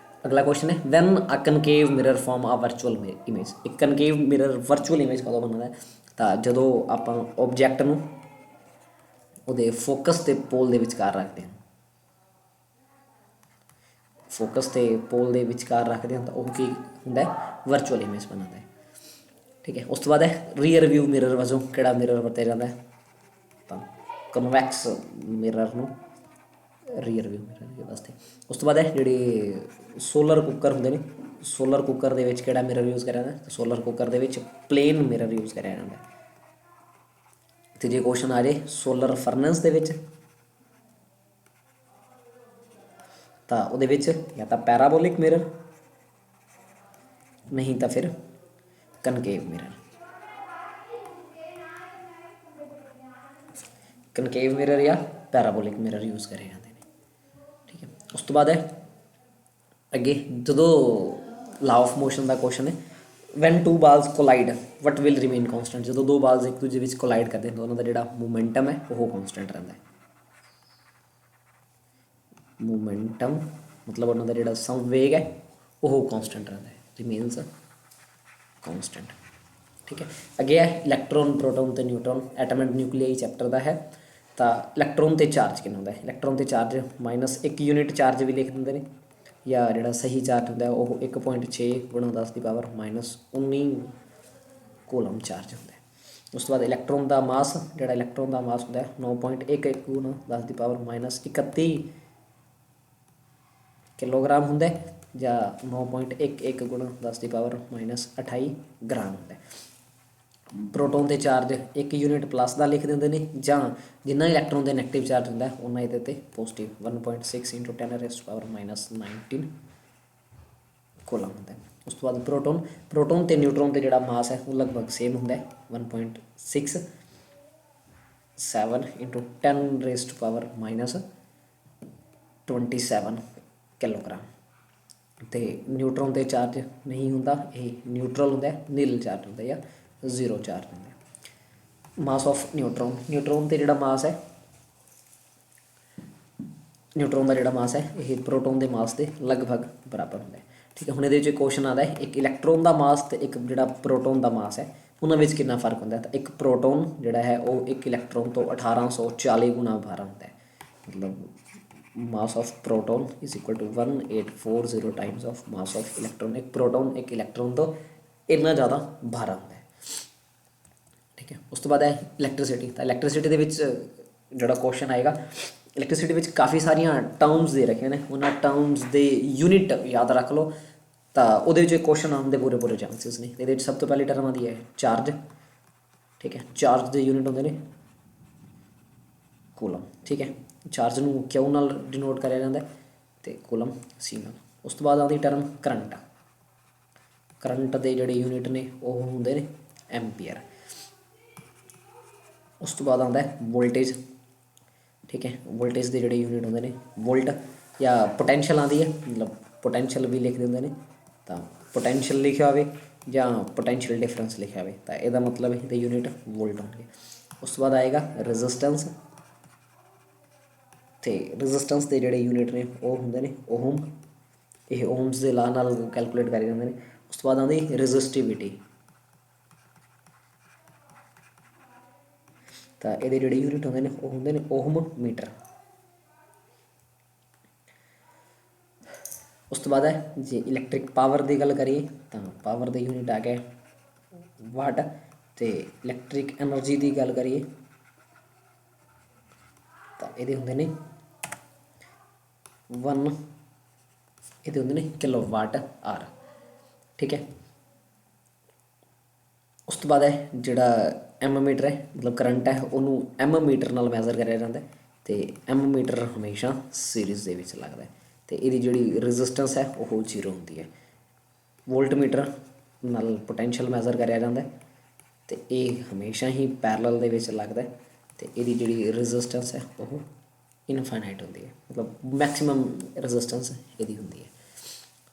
ਅਗਲਾ ਕੁਐਸਚਨ ਹੈ ਵੈਨ ਅ ਕਨਕੇਵ ਮਿਰਰ ਫॉर्म ਆ ਵਰਚੁਅਲ ਇਮੇਜ। ਇੱਕ ਕਨਕੇਵ ਮਿਰਰ ਵਰਚੁਅਲ ਇਮੇਜ ਕਦੋਂ ਬਣਦਾ ਹੈ, ਤਾਂ ਜਦੋਂ ਆਪਾਂ ਓਬਜੈਕਟ ਨੂੰ ਉਹਦੇ ਫੋਕਸ ਅਤੇ ਪੋਲ ਦੇ ਵਿਚਕਾਰ ਰੱਖਦੇ ਹਾਂ। ਫੋਕਸ ਅਤੇ ਪੋਲ ਦੇ ਵਿਚਕਾਰ ਰੱਖਦੇ ਹਾਂ ਤਾਂ ਉਹ ਕੀ ਹੁੰਦਾ ਹੈ, ਵਰਚੁਅਲ ਇਮੇਜ ਬਣਾਉਂਦਾ ਹੈ। ਠੀਕ ਹੈ, ਉਸ ਤੋਂ ਬਾਅਦ ਹੈ ਰੀਅਰ ਵਿਊ ਮਿਰਰ ਵਜੋਂ ਕਿਹੜਾ ਮਿਰਰ ਵਰਤਿਆ ਜਾਂਦਾ ਹੈ, ਤਾਂ ਕਨਵੈਕਸ ਮਿਰਰ ਨੂੰ ਰੀਅਰ ਵਿਊ ਮਿਰਰ ਵਾਸਤੇ। ਉਸ ਤੋਂ ਬਾਅਦ ਹੈ ਜਿਹੜੇ ਸੋਲਰ ਕੁੱਕਰ ਹੁੰਦੇ ਨੇ, ਸੋਲਰ ਕੁੱਕਰ ਦੇ ਵਿੱਚ ਕਿਹੜਾ ਮਿਰਰ ਯੂਜ਼ ਕਰਿਆ ਜਾਂਦਾ, ਸੋਲਰ ਕੁੱਕਰ ਦੇ ਵਿੱਚ ਪਲੇਨ ਮਿਰਰ ਯੂਜ਼ ਕਰਿਆ ਜਾਂਦਾ। ਅਤੇ ਜੇ ਕੁਐਸਚਨ ਆ ਜਾਏ ਸੋਲਰ ਫਰਨੈਸ ਦੇ ਵਿੱਚ, ਤਾਂ ਉਹਦੇ ਵਿੱਚ ਜਾਂ ਤਾਂ ਪੈਰਾਬੋਲਿਕ ਮਿਰਰ, ਨਹੀਂ ਤਾਂ ਫਿਰ ਕਨਕੇਵ ਮਿਰਰ। ਕਨਕੇਵ ਮਿਰਰ ਜਾਂ ਪੈਰਾਬੋਲਿਕ ਮਿਰਰ ਯੂਜ਼ ਕਰੇ ਜਾਂਦੇ ਨੇ। ਠੀਕ ਹੈ, ਉਸ ਤੋਂ ਬਾਅਦ ਹੈ ਅੱਗੇ ਜਦੋਂ ਲਾ ਆਫ ਮੋਸ਼ਨ ਦਾ ਕੁਐਸਚਨ ਹੈ when two balls collide what will remain constant. ਜਦੋਂ ਦੋ ਬਾਲਸ ਇੱਕ ਦੂਜੇ ਵਿੱਚ ਕੋਲਾਈਡ ਕਰਦੇ ਹਨ ਤਾਂ ਉਹਨਾਂ ਦਾ ਜਿਹੜਾ ਮੋਮੈਂਟਮ ਹੈ ਉਹ ਕੌਂਸਟੈਂਟ ਰਹਿੰਦਾ ਹੈ। मोमेंटम मतलब उन्होंने जोड़ा संवेग है वो कॉन्सटेंट रहता है, रिमेन्स कॉन्सटेंट। ठीक है, अगे है इलैक्ट्रॉन प्रोटॉन तो neutron atom and nuclei chapter का है। तो इलैक्ट्रॉन तो चार्ज कितना होंगे, इलैक्ट्रॉन तो चार्ज -1 यूनिट चार्ज भी लिख देंगे ने, या जोड़ा सही चार्ज होंगे वो 1.6 × 10⁻⁻19 कूलम चार्ज होंगे। उस तो बाद इलैक्ट्रॉन का मास जोड़ा इलैक्ट्रॉन का मास होंगे 9.11 × 10⁻31 किलोग्राम होंगे, या 9.11 × 10⁻28 ग्राम होंगे। प्रोटोन के चार्ज 1 यूनिट प्लस का लिख देंगे ने, ਜਾਂ जिन्ना इलैक्ट्रॉन का नैगेटिव चार्ज होंगे उन्ना ये पॉजिटिव 1.6 × 10⁻⁻19 कूलम होंगे। उस तो बाद प्रोटोन तो न्यूट्रॉन का जोड़ा मास है वो लगभग सेम होंगे 1.67 × 10⁻27 किलोग्राम। तो न्यूट्रॉन का चार्ज नहीं होंगे, ये न्यूट्रल होंगे, नील चार्ज होंगे या जीरो चार्ज होंगे। मास ऑफ न्यूट्रॉन का जोड़ा मास है, न्यूट्रॉन का जोड़ा मास है ये प्रोटोन के मास के लगभग बराबर होंगे। ठीक है, हम ये क्वेश्चन आता है एक इलैक्ट्रॉन का मास तो एक जोड़ा प्रोटोन का मास है उन्होंने कितना फर्क होंगे। तो एक प्रोटोन जोड़ा है वो एक इलैक्ट्रॉन तो 1840 गुना भारा होंगे, मतलब mass of proton is equal to 1840 times of mass of electron. एक प्रोटोन एक इलैक्ट्रॉन तो इन्ना ज़्यादा भारा होंगे। ठीक है, उस तो बाद है इलैक्ट्रिसिटी। तो इलैक्ट्रिसिटी के जोड़ा क्वेश्चन आएगा, इलैक्ट्रिसिटी में काफ़ी सारिया टर्म्स दे रखे हैं, उन्होंने टर्म्स के यूनिट याद रख लो तो वो क्वेश्चन आने के पूरे पूरे चांसिस ने। ये सब तो पहली टर्म आती है चार्ज। ठीक है, चार्ज के यूनिट होंगे ने कूलम। ठीक है, चार्ज ਨੂੰ क्यू ਨਾਲ डिनोट कराया जाता है तो कूलम सी ਨਾਲ। उस तो बाद आती टर्म करंट। करंट के जोड़े यूनिट ने वो होंगे ने एम्पीयर। उस तो बाद आता है वोल्टेज। ठीक है, वोल्टेज के जोड़े यूनिट होंगे ने वोल्ट, या पोटेंशियल आती है मतलब पोटेंशियल भी लिख देंगे ने, तो पोटेंशियल लिखा हो या पोटेंशियल डिफरेंस लिखा हो तो यदा मतलब ये यूनिट वोल्ट होंगे। उस तो बाद आएगा रेजिस्टेंस। तो रेजिस्टेंस के जोड़े यूनिट ने वो होंगे ने ओम, ये ओम्स के ला नाल कैलकुलेट करे जाते हैं। उस तो बाद आती रेजिस्टिविटी। तो ये जोड़े यूनिट होंगे ने वो होंगे ने ओम मीटर। उस तो बाद है जे इलैक्ट्रिक पावर की गल करिए तो पावर के यूनिट आ गए वाट। तो इलैक्ट्रिक एनर्जी की गल करिए तो ये होंगे ने 1 ये होंगे ने किलो वाट आर। ठीक है, उस तो बाद है जोड़ा एम मीटर है मतलब करंट है उन्होंने एम मीटर नाल मैजर कराया जाता है। तो एम मीटर हमेशा सीरीज़ के लगता है। तो ये जी रेजिस्टेंस है वो 0 होंगी है। वोल्ट मीटर नाल पोटेंशियल मैजर कराया जाता है तो ये हमेशा ही पैरल के लगता है। तो ये जी रेजिस्टेंस है वो इनफाइनाइट होंगी है, मतलब मैक्सीमम रेजिस्टेंस ये होंगी है।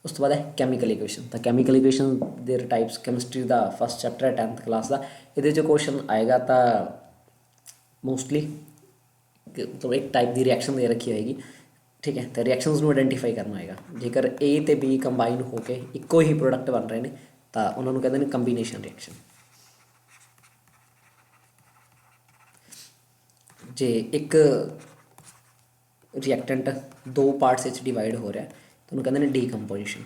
उस तो बाद है कैमिकल इक्वेशन। तो कैमिकल इक्वेशन देर टाइप्स केमिस्ट्री का फर्स्ट चैप्टर है 10th क्लास का, ये क्वेश्चन आएगा तो मोस्टली मतलब एक टाइप की रिएक्शन दे रखी होएगी। ठीक है, तो रिएक्शनस में आइडेंटिफाई करना होगा, जेकर ए तो बी कंबाइन होकर एको ही प्रोडक्ट बन रहे हैं तो उन्होंने कहते हैं कंबीनेशन रिएक्शन। जे एक रिएक्टेंट 2 पार्ट्स डिवाइड हो रहा है तो उन्होंने कहते हैं डीकंपोजिशन।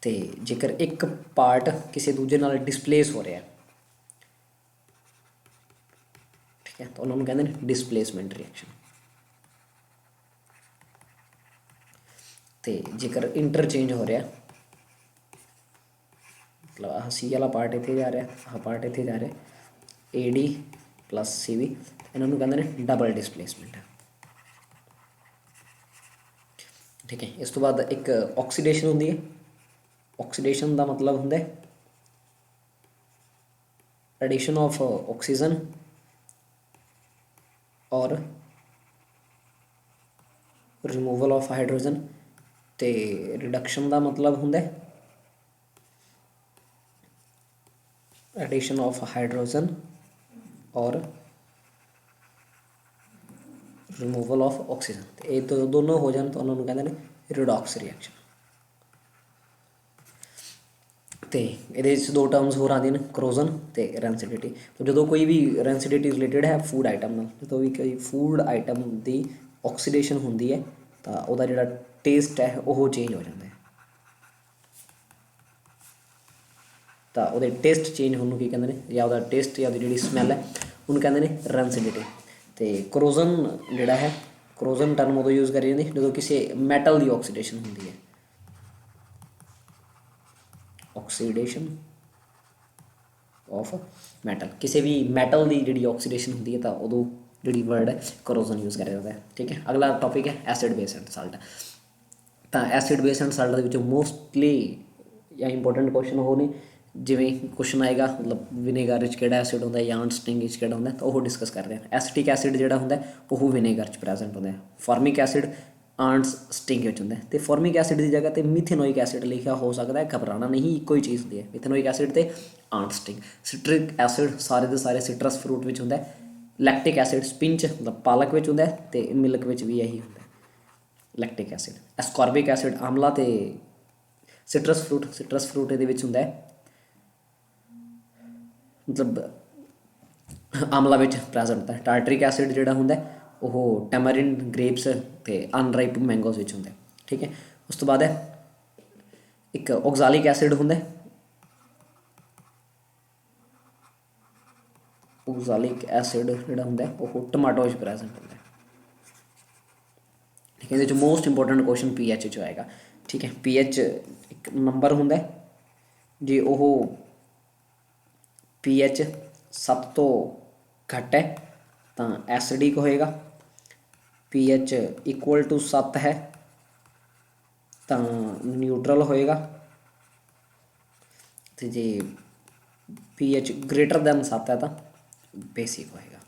तो जेकर एक पार्ट किसी दूजे नाल डिसप्लेस हो रहा है, ठीक है, तो उन्होंने कहते हैं डिसप्लेसमेंट रिएक्शन। तो जेकर इंटरचेंज हो रहा है मतलब आह सी वाला पार्ट इतने जा रहा है आह पार्ट इतने जा रहा है A D plus C V, इन्होंने कहते हैं डबल डिसप्लेसमेंट है। ठीक है, इस तो बाद एक ऑक्सीडेशन होंगी है। ऑक्सीडेशन का मतलब होंगे एडिशन ऑफ ऑक्सीजन और रिमूवल ऑफ हाइड्रोजन। तो रिडक्शन का मतलब होंगे एडिशन ऑफ हाइड्रोजन और ਰਿਮੂਵਲ ਆਫ ਆਕਸੀਜਨ। ਤੇ ਇਹ ਦੋਨੋਂ ਹੋ ਜਾਣ ਤਾਂ ਉਹਨਾਂ ਨੂੰ ਕਹਿੰਦੇ ਨੇ ਰਿਡੌਕਸ ਰਿਐਕਸ਼ਨ। ਤੇ ਇਹਦੇ ਵਿੱਚ ਦੋ ਟਰਮਸ ਹੋਰ ਆਉਂਦੀਆਂ ਨੇ, ਕਰੋਜ਼ਨ ਤੇ ਰੈਂਸਿਡਿਟੀ। ਜਦੋਂ ਕੋਈ ਵੀ ਰੈਂਸਿਡਿਟੀ ਰਿਲੇਟਡ ਹੈ ਫੂਡ ਆਈਟਮ ਨਾਲ, ਜਦੋਂ ਵੀ ਕੋਈ ਫੂਡ ਆਈਟਮ ਦੀ ਆਕਸੀਡੇਸ਼ਨ ਹੁੰਦੀ ਹੈ ਤਾਂ ਉਹਦਾ ਜਿਹੜਾ ਟੇਸਟ ਹੈ ਉਹ ਚੇਂਜ ਹੋ ਜਾਂਦਾ ਹੈ। ਤਾਂ ਉਹਦੇ ਟੇਸਟ ਚੇਂਜ ਹੋਣ ਨੂੰ ਕੀ ਕਹਿੰਦੇ ਨੇ, ਜਾਂ ਉਹਦਾ ਟੇਸਟ ਜਾਂ ਉਹਦੀ ਜਿਹੜੀ ਸਮੈਲ ਹੈ ਉਹਨੂੰ ਕਹਿੰਦੇ ਨੇ ਰੈਂਸਿਡਿਟੀ। ਤੇ ਕਰੋਜ਼ਨ ਜਿਹੜਾ ਹੈ, ਕਰੋਜ਼ਨ ਟਰਮ ਉਦੋਂ ਯੂਜ਼ ਕਰੀ ਜਾਂਦੀ ਜਦੋਂ ਕਿਸੇ ਮੈਟਲ ਦੀ ਆਕਸੀਡੇਸ਼ਨ ਹੁੰਦੀ ਹੈ। ਆਕਸੀਡੇਸ਼ਨ ਆਫ ਮੈਟਲ, ਕਿਸੇ ਵੀ ਮੈਟਲ ਦੀ ਜਿਹੜੀ ਆਕਸੀਡੇਸ਼ਨ ਹੁੰਦੀ ਹੈ ਤਾਂ ਉਦੋਂ ਜਿਹੜੀ ਵਰਡ ਹੈ ਕਰੋਜ਼ਨ ਯੂਜ਼ ਕਰਿਆ ਜਾਂਦਾ ਹੈ। ਠੀਕ ਹੈ, ਅਗਲਾ ਟੌਪਿਕ ਹੈ ਐਸਿਡ ਬੇਸ ਐਂਡ ਸਾਲਟ। ਤਾਂ ਐਸਿਡ ਬੇਸ ਐਂਡ ਸਾਲਟ ਦੇ ਵਿੱਚੋਂ ਮੋਸਟਲੀ ਜਾਂ ਇੰਪੋਰਟੈਂਟ ਕੁਐਸਚਨ ਉਹ ਨੇ, ਜਿਵੇਂ ਕੁਐਸਚਨ ਆਏਗਾ ਮਤਲਬ ਵਿਨੇਗਰ ਵਿੱਚ ਕਿਹੜਾ ਐਸਿਡ ਹੁੰਦਾ ਜਾਂ ਸਟਿੰਗ ਵਿੱਚ ਕਿਹੜਾ ਹੁੰਦਾ, ਤਾਂ ਉਹ ਡਿਸਕਸ ਕਰਦੇ ਹਾਂ। ਐਸਿਟਿਕ ਐਸਿਡ ਜਿਹੜਾ ਹੁੰਦਾ ਉਹ ਵਿਨੇਗਰ 'ਚ ਪ੍ਰੈਜ਼ੈਂਟ ਹੁੰਦਾ ਹੈ। ਫਾਰਮਿਕ ਐਸਿਡ ਆਂਟਸ ਸਟਿੰਗ ਵਿੱਚ ਹੁੰਦਾ। ਅਤੇ ਫਾਰਮਿਕ ਐਸਿਡ ਦੀ ਜਗ੍ਹਾ 'ਤੇ ਮਿਥੇਨੋਇਕ ਐਸਿਡ ਲਿਖਿਆ ਹੋ ਸਕਦਾ ਹੈ, ਘਬਰਾਉਣਾ ਨਹੀਂ, ਇੱਕੋ ਹੀ ਚੀਜ਼ ਹੁੰਦੀ ਹੈ, ਮਿਥੇਨੋਇਕ ਐਸਿਡ ਅਤੇ ਆਂਟ ਸਟਿੰਗ। ਸਿਟਰਿਕ ਐਸਿਡ ਸਾਰੇ ਦੇ ਸਾਰੇ ਸਿਟਰਸ ਫਰੂਟ ਵਿੱਚ ਹੁੰਦਾ। ਲੈਕਟਿਕ ਐਸਿਡ ਸਪਿੰਚ ਮਤਲਬ ਪਾਲਕ ਵਿੱਚ ਹੁੰਦਾ ਅਤੇ ਮਿਲਕ ਵਿੱਚ ਵੀ ਇਹੀ ਹੁੰਦਾ ਲੈਕਟਿਕ ਐਸਿਡ। ਐਸਕੋਰਬਿਕ ਐਸਿਡ ਆਮਲਾ ਅਤੇ ਸਿਟਰਸ ਫਰੂਟ ਇਹਦੇ ਵਿੱਚ ਹੁੰਦਾ ਹੈ, ਮਤਲਬ ਆਮਲਾ ਵਿੱਚ ਪ੍ਰੈਜ਼ੈਂਟ ਹੁੰਦਾ। ਟਾਰਟਰਿਕ ਐਸਿਡ ਜਿਹੜਾ ਹੁੰਦਾ ਉਹ ਟੈਮਰਿੰਡ, ਗ੍ਰੇਪਸ ਅਤੇ ਅਨਰਾਈਪ ਮੈਂਗੋਜ਼ ਵਿੱਚ ਹੁੰਦਾ। ਠੀਕ ਹੈ, ਉਸ ਤੋਂ ਬਾਅਦ ਹੈ ਇੱਕ ਔਗਜ਼ਾਲਿਕ ਐਸਿਡ ਹੁੰਦਾ। ਔਗਜ਼ਾਲਿਕ ਐਸਿਡ ਜਿਹੜਾ ਹੁੰਦਾ ਉਹ ਟਮਾਟੋ ਵਿੱਚ ਪ੍ਰੈਜ਼ੈਂਟ ਹੁੰਦਾ। ਠੀਕ ਹੈ, ਇਹਦੇ 'ਚ ਮੋਸਟ ਇੰਪੋਰਟੈਂਟ ਕੁਐਸਚਨ pH 'ਚ ਆਏਗਾ। ਠੀਕ ਹੈ, pH ਇੱਕ ਨੰਬਰ ਹੁੰਦਾ, ਜੇ ਉਹ pH 7 ਤੋਂ ਘੱਟ ਹੈ ਤਾਂ ਐਸਿਡਿਕ ਹੋਏਗਾ, pH ਇਕੁਅਲ ਟੂ 7 ਹੈ ਤਾਂ ਨਿਊਟਰਲ ਹੋਏਗਾ, ਅਤੇ ਜੇ pH ਗ੍ਰੇਟਰ ਦੈਨ 7 ਹੈ ਤਾਂ ਬੇਸਿਕ ਹੋਏਗਾ।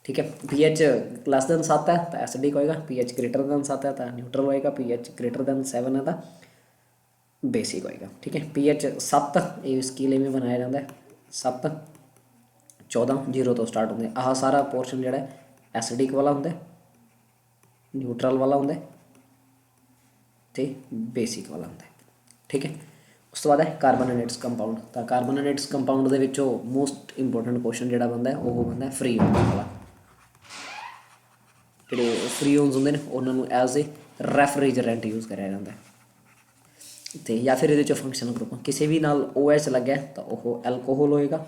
ਠੀਕ ਹੈ, pH ਲੈਸ ਦੈਨ 7 ਹੈ ਤਾਂ ਐਸਿਡਿਕ ਹੋਏਗਾ, pH ਗ੍ਰੇਟਰ ਦੈਨ 7 ਹੈ ਤਾਂ ਨਿਊਟਰਲ ਹੋਏਗਾ, pH ਗ੍ਰੇਟਰ ਦੈਨ 7 ਹੈ ਤਾਂ ਬੇਸਿਕ ਹੋਏਗਾ। ਠੀਕ ਹੈ, pH 7 ਇਹ ਸਕੇਲ ਇਵੇਂ ਬਣਾਇਆ ਜਾਂਦਾ 7 14 0 ਤੋਂ ਸਟਾਰਟ ਹੁੰਦੇ। ਆਹ ਸਾਰਾ ਪੋਰਸ਼ਨ ਜਿਹੜਾ ਐਸਿਡਿਕ ਵਾਲਾ ਹੁੰਦਾ, ਨਿਊਟਰਲ ਵਾਲਾ ਹੁੰਦਾ ਅਤੇ ਬੇਸਿਕ ਵਾਲਾ ਹੁੰਦਾ। ਠੀਕ ਹੈ, ਉਸ ਤੋਂ ਬਾਅਦ ਹੈ ਕਾਰਬੋਨੇਟਸ ਕੰਪਾਊਂਡ। ਤਾਂ ਕਾਰਬੋਨੇਟਸ ਕੰਪਾਊਂਡ ਦੇ ਵਿੱਚੋਂ ਮੋਸਟ ਇੰਪੋਰਟੈਂਟ ਕੁਐਸਚਨ ਜਿਹੜਾ ਬਣਦਾ ਉਹ ਬਣਦਾ ਫ੍ਰੀ ਓਨਸ ਵਾਲਾ। ਜਿਹੜੇ ਫ੍ਰੀ ਓਨਸ ਹੁੰਦੇ ਨੇ ਉਹਨਾਂ ਨੂੰ ਐਜ਼ ਏ ਰੈਫਰੀਜਰੈਂਟ ਯੂਜ਼ ਕਰਿਆ ਜਾਂਦਾ। ਅਤੇ ਜਾਂ ਫਿਰ ਇਹਦੇ 'ਚ ਫੰਕਸ਼ਨਲ ਗਰੁੱਪ ਕਿਸੇ ਵੀ ਨਾਲ OH ਲੱਗਿਆ ਤਾਂ ਉਹ ਐਲਕੋਹਲ ਹੋਏਗਾ,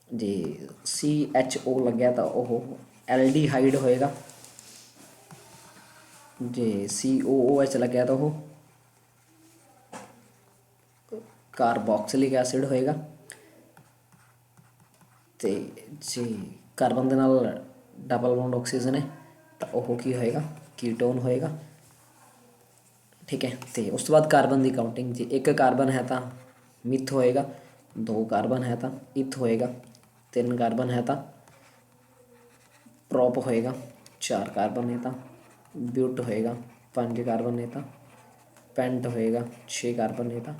ਜੇ CHO ਲੱਗਿਆ ਤਾਂ ਉਹ ਐਲਡੀਹਾਈਡ ਹੋਏਗਾ, ਜੇ COOH ਲੱਗਿਆ ਤਾਂ ਉਹ ਕਾਰਬੋਕਸਿਲਿਕ ਐਸਿਡ ਹੋਏਗਾ, ਅਤੇ ਜੇ ਕਾਰਬਨ ਦੇ ਨਾਲ ਡਬਲ ਬੌਂਡ ਆਕਸੀਜਨ ਹੈ ਤਾਂ ਉਹ ਕੀ ਹੋਏਗਾ, ਕੀਟੋਨ ਹੋਏਗਾ। ਠੀਕ ਹੈ, ਅਤੇ ਉਸ ਤੋਂ ਬਾਅਦ ਕਾਰਬਨ ਦੀ ਕਾਊਂਟਿੰਗ, ਜੇ ਇੱਕ ਕਾਰਬਨ ਹੈ ਤਾਂ ਮਿਥ ਹੋਏਗਾ, 2 ਕਾਰਬਨ ਹੈ ਤਾਂ ਇਥ ਹੋਏਗਾ, 3 ਕਾਰਬਨ ਹੈ ਤਾਂ ਪ੍ਰੋਪ ਹੋਏਗਾ, 4 ਕਾਰਬਨ ਹੈ ਤਾਂ ਬਿਊਟ ਹੋਏਗਾ, 5 ਕਾਰਬਨ ਹੈ ਤਾਂ ਪੈਂਟ ਹੋਏਗਾ, 6 ਕਾਰਬਨ ਹੈ ਤਾਂ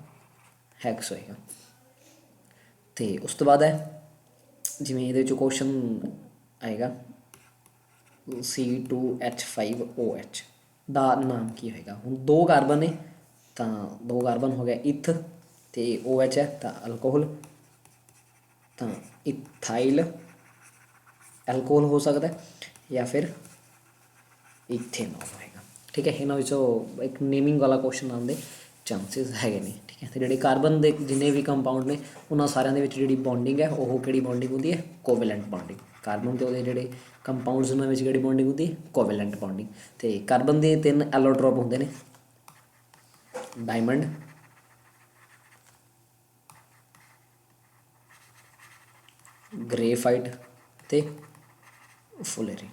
ਹੈਕਸ ਹੋਏਗਾ। ਅਤੇ ਉਸ ਤੋਂ ਬਾਅਦ ਹੈ ਜਿਵੇਂ ਇਹਦੇ 'ਚੋਂ ਕੁਐਸਚਨ ਆਏਗਾ C2H5OH ਦਾ ਨਾਮ ਕੀ ਹੋਏਗਾ। ਹੁਣ 2 ਕਾਰਬਨ ਨੇ ਤਾਂ 2 ਕਾਰਬਨ ਹੋ ਗਿਆ ਇਥ, ਅਤੇ OH ਹੈ ਤਾਂ ਅਲਕੋਹਲ, ਤਾਂ ਇਥਾਈਲ ਐਲਕੋਹਲ ਹੋ ਸਕਦਾ ਜਾਂ ਫਿਰ ਇਥੇਨੋਲ ਹੋਏਗਾ। ਠੀਕ ਹੈ, ਇਹਨਾਂ ਵਿੱਚੋਂ ਇੱਕ ਨੇਮਿੰਗ ਵਾਲਾ ਕੁਐਸਚਨ ਆਉਣ ਦੇ ਚਾਂਸਿਸ ਹੈਗੇ ਨੇ। ਠੀਕ ਹੈ, ਅਤੇ ਜਿਹੜੇ ਕਾਰਬਨ ਦੇ ਜਿੰਨੇ ਵੀ ਕੰਪਾਊਂਡ ਨੇ ਉਹਨਾਂ ਸਾਰਿਆਂ ਦੇ ਵਿੱਚ ਜਿਹੜੀ ਬੌਂਡਿੰਗ ਹੈ ਉਹ ਕਿਹੜੀ ਬੌਂਡਿੰਗ ਹੁੰਦੀ ਹੈ, ਕੋਵੈਲੈਂਟ ਬੌਂਡਿੰਗ। ਕਾਰਬਨ ਅਤੇ ਉਹਦੇ ਜਿਹੜੇ ਕੰਪਾਊਂਡਸ ਉਹਨਾਂ ਵਿੱਚ ਕਿਹੜੀ ਬੌਂਡਿੰਗ ਹੁੰਦੀ ਹੈ, ਕੋਵੈਲੈਂਟ ਬੌਂਡਿੰਗ। ਅਤੇ ਕਾਰਬਨ ਦੇ 3 ਐਲੋਟ੍ਰੋਪ ਹੁੰਦੇ ਨੇ, ਡਾਇਮੰਡ, ਗ੍ਰੇਫਾਈਟ ਅਤੇ ਫੁਲੇਰੀਨ।